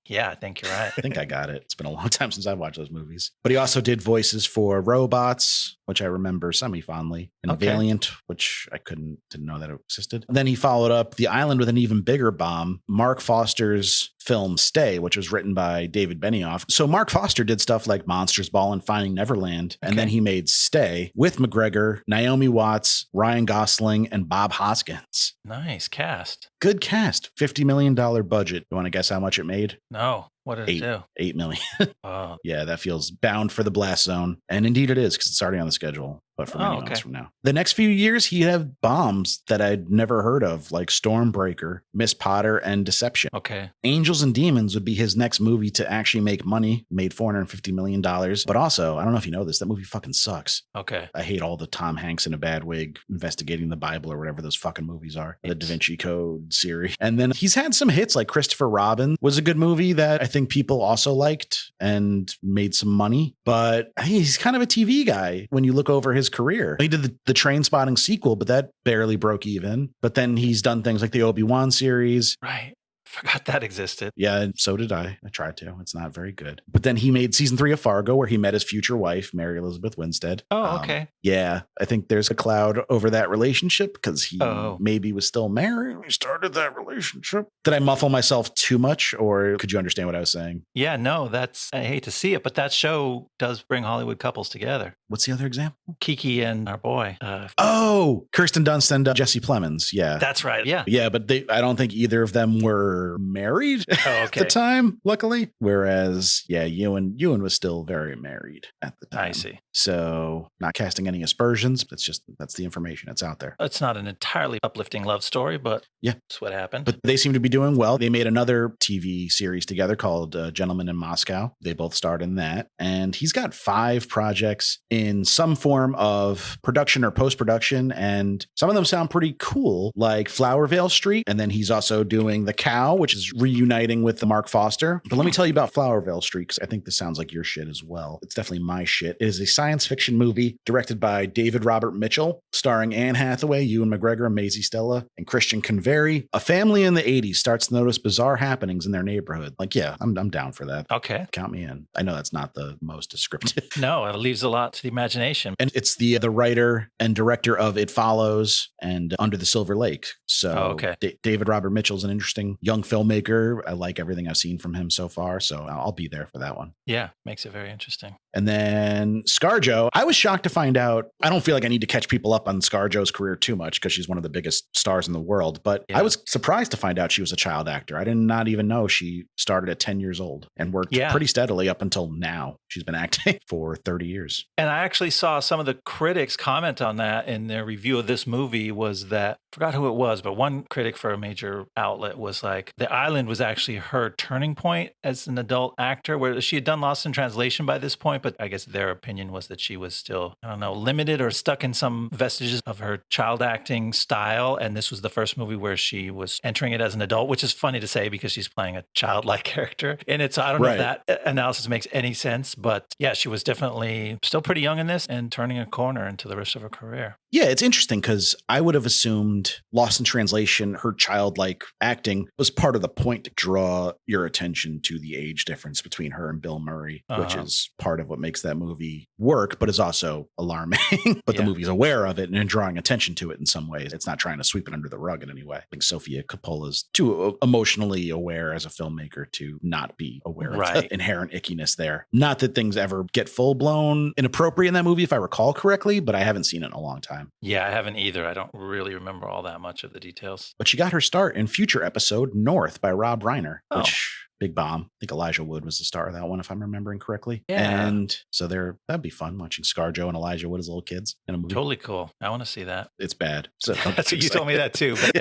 Yeah, I think you're right. I think I got it. It's been a long time since I've watched those movies. But he also did voices for Robots, which I remember semi-fondly, and Valiant, which I didn't know that it existed. And then he followed up The Island with an even bigger bomb, Mark Foster's film Stay, which was written by David Benioff. So Mark Foster did stuff like Monsters Ball and Finding Neverland. And then he made Stay with McGregor, Naomi Watts, Ryan Gosling, and Bob Hoskins. Nice cast. Good cast. $50 million budget. You want to guess how much it made? No. What did it do? $8 million. Oh. Yeah, that feels bound for the blast zone. And indeed it is because it's already on the schedule. But for many months from now. The next few years, he'd have bombs that I'd never heard of, like Stormbreaker, Miss Potter, and Deception. Okay. Angels and Demons would be his next movie to actually make money, made $450 million. But also, I don't know if you know this, that movie fucking sucks. Okay. I hate all the Tom Hanks in a bad wig investigating the Bible or whatever those fucking movies are. The Da Vinci Code series. And then he's had some hits like Christopher Robin was a good movie that I think people also liked and made some money. But he's kind of a TV guy when you look over his career. He did the Trainspotting sequel, but that barely broke even. But then he's done things like the Obi-Wan series. Right. Forgot that existed. Yeah, and so did I. I tried to. It's not very good. But then he made season 3 of Fargo, where he met his future wife, Mary Elizabeth Winstead. Oh, okay. Yeah, I think there's a cloud over that relationship because he maybe was still married when he started that relationship. Did I muffle myself too much, or could you understand what I was saying? Yeah, no, I hate to see it, but that show does bring Hollywood couples together. What's the other example? Kiki and our boy. Kirsten Dunst and Jesse Plemons. Yeah. That's right. Yeah. Yeah, but I don't think either of them were married at the time, luckily. Whereas, yeah, Ewan was still very married at the time. I see. So not casting any aspersions. That's the information that's out there. It's not an entirely uplifting love story, but yeah, that's what happened. But they seem to be doing well. They made another TV series together called Gentlemen in Moscow. They both starred in that. And he's got 5 projects in some form of production or post-production. And some of them sound pretty cool, like Flowervale Street. And then he's also doing The Cow, which is reuniting with the Mark Foster. But let me tell you about Flowervale Street, because I think this sounds like your shit as well. It's definitely my shit. It is a science fiction movie directed by David Robert Mitchell, starring Anne Hathaway, Ewan McGregor, Maisie Stella, and Christian Convery. A family in the 80s starts to notice bizarre happenings in their neighborhood. I'm down for that. Okay. Count me in. I know that's not the most descriptive. No, it leaves a lot to the imagination. And it's the writer and director of It Follows and Under the Silver Lake. So David Robert Mitchell's an interesting young filmmaker. I like everything I've seen from him so far. So I'll be there for that one. Yeah, makes it very interesting. And then ScarJo, I was shocked to find out. I don't feel like I need to catch people up on ScarJo's career too much because she's one of the biggest stars in the world. But I was surprised to find out she was a child actor. I did not even know she started at 10 years old and worked pretty steadily up until now. She's been acting for 30 years. And I actually saw some of the critics comment on that in their review of this movie was that, I forgot who it was, but one critic for a major outlet was like, The Island was actually her turning point as an adult actor, where she had done Lost in Translation by this point, but I guess their opinion was that she was still, I don't know, limited or stuck in some vestiges of her child acting style. And this was the first movie where she was entering it as an adult, which is funny to say because she's playing a childlike character in it. So I don't know if that analysis makes any sense, but yeah, she was definitely still pretty young in this and turning a corner into the rest of her career. Yeah, it's interesting because I would have assumed Lost in Translation, her childlike acting was part of the point to draw your attention to the age difference between her and Bill Murray, which is part of what makes that movie work, but is also alarming. But the movie's aware of it and drawing attention to it in some ways. It's not trying to sweep it under the rug in any way. I think Sofia Coppola's too emotionally aware as a filmmaker to not be aware of the inherent ickiness there. Not that things ever get full-blown inappropriate in that movie, if I recall correctly, but I haven't seen it in a long time. Yeah, I haven't either. I don't really remember all that much of the details. But she got her start in future episode North by Rob Reiner, which big bomb. I think Elijah Wood was the star of that one, if I'm remembering correctly. Yeah. And so that'd be fun watching ScarJo and Elijah Wood as little kids in a movie. Totally cool. I want to see that. It's bad. So That's what you told me that too, but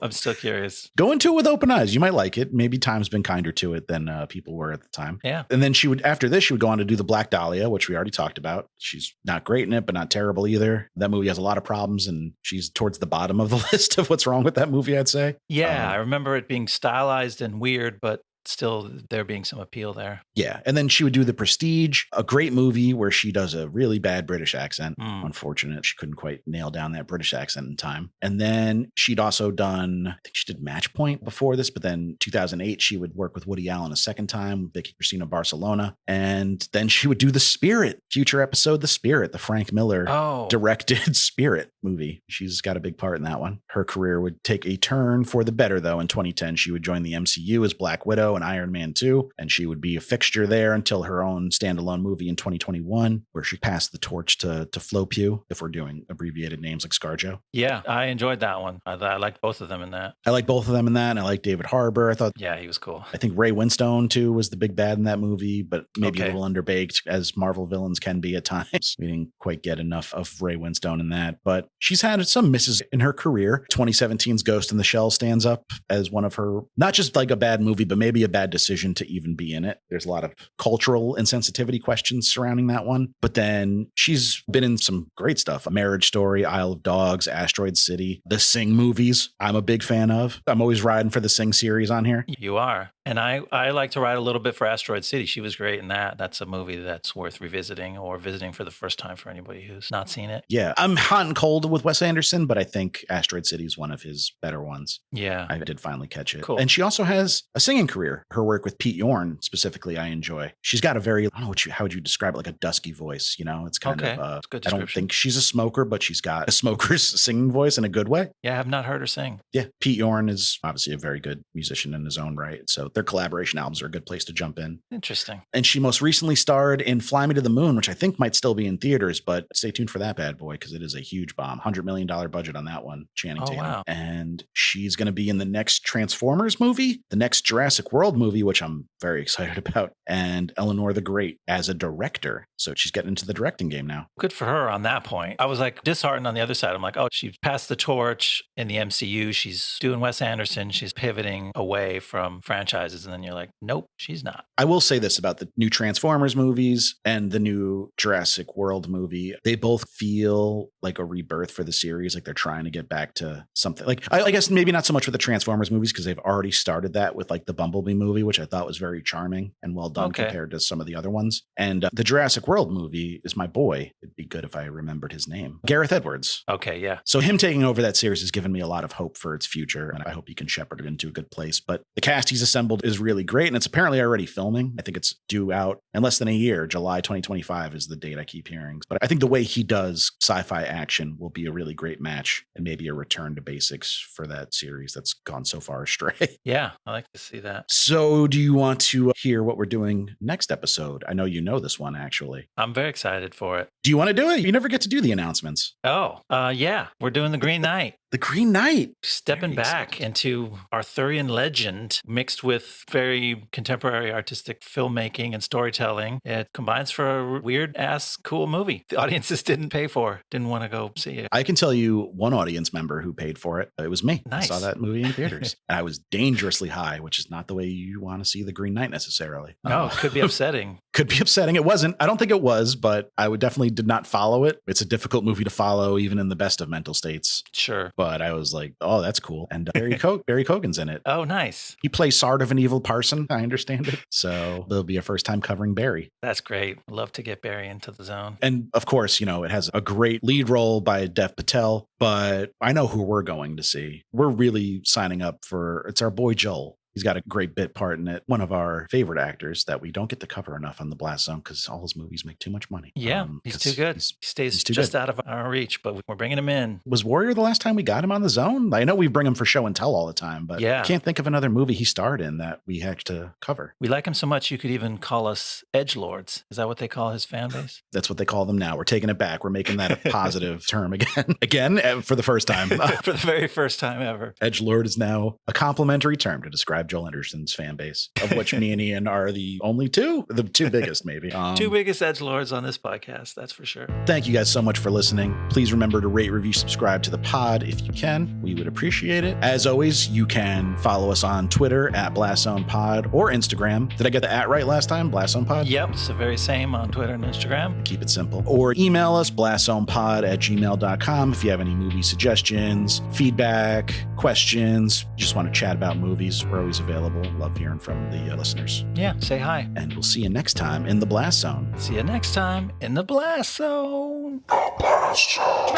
I'm still curious. Go into it with open eyes. You might like it. Maybe time's been kinder to it than people were at the time. Yeah. And then after this, she would go on to do The Black Dahlia, which we already talked about. She's not great in it, but not terrible either. That movie has a lot of problems and she's towards the bottom of the list of what's wrong with that movie, I'd say. Yeah. I remember it being stylized and weird, but still there being some appeal there. Yeah. And then she would do The Prestige, a great movie where she does a really bad British accent. Unfortunate. She couldn't quite nail down that British accent in time. And then she'd also done, I think she did Match Point before this, but then 2008, she would work with Woody Allen a second time with Vicky Cristina Barcelona. And then she would do The Spirit, future episode, The Spirit, the Frank Miller directed Spirit movie. She's got a big part in that one. Her career would take a turn for the better, though. In 2010, she would join the MCU as Black Widow and Iron Man 2, and she would be a fixture there until her own standalone movie in 2021, where she passed the torch to Flo Pugh, if we're doing abbreviated names like ScarJo. Yeah, I enjoyed that one. I liked both of them in that. I like both of them in that, and I like David Harbour. I thought, yeah, he was cool. I think Ray Winstone, too, was the big bad in that movie, but maybe a little underbaked, as Marvel villains can be at times. We didn't quite get enough of Ray Winstone in that, but she's had some misses in her career. 2017's Ghost in the Shell stands up as one of her, not just like a bad movie, but maybe a bad decision to even be in it. There's a lot of cultural insensitivity questions surrounding that one. But then she's been in some great stuff. A Marriage Story, Isle of Dogs, Asteroid City, the Sing movies I'm a big fan of. I'm always riding for the Sing series on here. You are. And I like to ride a little bit for Asteroid City. She was great in that. That's a movie that's worth revisiting or visiting for the first time for anybody who's not seen it. Yeah. I'm hot and cold with Wes Anderson, but I think Asteroid City is one of his better ones. Yeah. I did finally catch it. Cool. And she also has a singing career. Her work with Pete Yorn specifically, I enjoy. She's got a very, I don't know how would you describe it, like a dusky voice, you know? It's kind of, That's a good I don't think she's a smoker, but she's got a smoker's singing voice in a good way. Yeah, I have not heard her sing. Yeah. Pete Yorn is obviously a very good musician in his own right. So their collaboration albums are a good place to jump in. Interesting. And she most recently starred in Fly Me to the Moon, which I think might still be in theaters, but stay tuned for that bad boy because it is a huge bomb. $100 million budget on that one, Channing Tatum. Wow. And she's going to be in the next Transformers movie, the next Jurassic World movie, which I'm very excited about, and Eleanor the Great as a director. So she's getting into the directing game now. Good for her on that point. I was like disheartened on the other side. I'm like, oh, she passed the torch in the MCU. She's doing Wes Anderson. She's pivoting away from franchises. And then you're like, nope, she's not. I will say this about the new Transformers movies and the new Jurassic World movie. They both feel like a rebirth for the series. Like they're trying to get back to something like, I guess maybe not so much with the Transformers movies because they've already started that with like the Bumblebee movie, which I thought was very charming and well done compared to some of the other ones. And the Jurassic World movie is my boy. It'd be good if I remembered his name. Gareth Edwards. Okay, yeah. So him taking over that series has given me a lot of hope for its future, and I hope he can shepherd it into a good place. But the cast he's assembled is really great, and it's apparently already filming. I think it's due out in less than a year. July 2025 is the date I keep hearing. But I think the way he does sci-fi action will be a really great match and maybe a return to basics for that series that's gone so far astray. Yeah, I like to see that. So do you want to hear what we're doing next episode? I know you know this one, actually. I'm very excited for it. Do you want to do it? You never get to do the announcements. Oh, yeah. We're doing the Green Knight. The Green Knight. Stepping back into Arthurian legend mixed with very contemporary artistic filmmaking and storytelling. It combines for a weird-ass cool movie the audiences didn't pay for, didn't want to go see it. I can tell you one audience member who paid for it. It was me. Nice. I saw that movie in theaters. And I was dangerously high, which is not the way you want to see The Green Knight necessarily. No, it could be upsetting. Could be upsetting. It wasn't. I don't think it was, but I would definitely did not follow it. It's a difficult movie to follow, even in the best of mental states. Sure. But I was like, oh, that's cool. And Barry Kogan's in it. Oh, nice. He plays sort of an evil person. I understand it. So it'll be a first time covering Barry. That's great. Love to get Barry into the zone. And of course, it has a great lead role by Dev Patel, but I know who we're going to see. We're really signing up for, it's our boy Joel. He's got a great bit part in it. One of our favorite actors that we don't get to cover enough on the Blast Zone because all his movies make too much money. Yeah, he's too good. He stays just out of our reach, but we're bringing him in. Was Warrior the last time we got him on the Zone? I know we bring him for show and tell all the time, but I can't think of another movie he starred in that we had to cover. We like him so much you could even call us edgelords. Is that what they call his fan base? That's what they call them now. We're taking it back. We're making that a positive term again for the first time. For the very first time ever. Edgelord is now a complimentary term to describe Joel Anderson's fan base, of which me and Ian are the only two biggest, maybe. Two biggest edgelords on this podcast, that's for sure. Thank you guys so much for listening. Please remember to rate, review, subscribe to the pod if you can. We would appreciate it. As always, you can follow us on Twitter at Blast Zone Pod or Instagram. Did I get the @ right last time? Blast Zone Pod? Yep, it's the very same on Twitter and Instagram. Keep it simple. Or email us, blastzonepod@gmail.com if you have any movie suggestions, feedback, questions, just want to chat about movies. We're always available. Love hearing from the listeners. Yeah, say hi. And we'll see you next time in the Blast Zone. See you next time in the Blast Zone. The Blast Zone.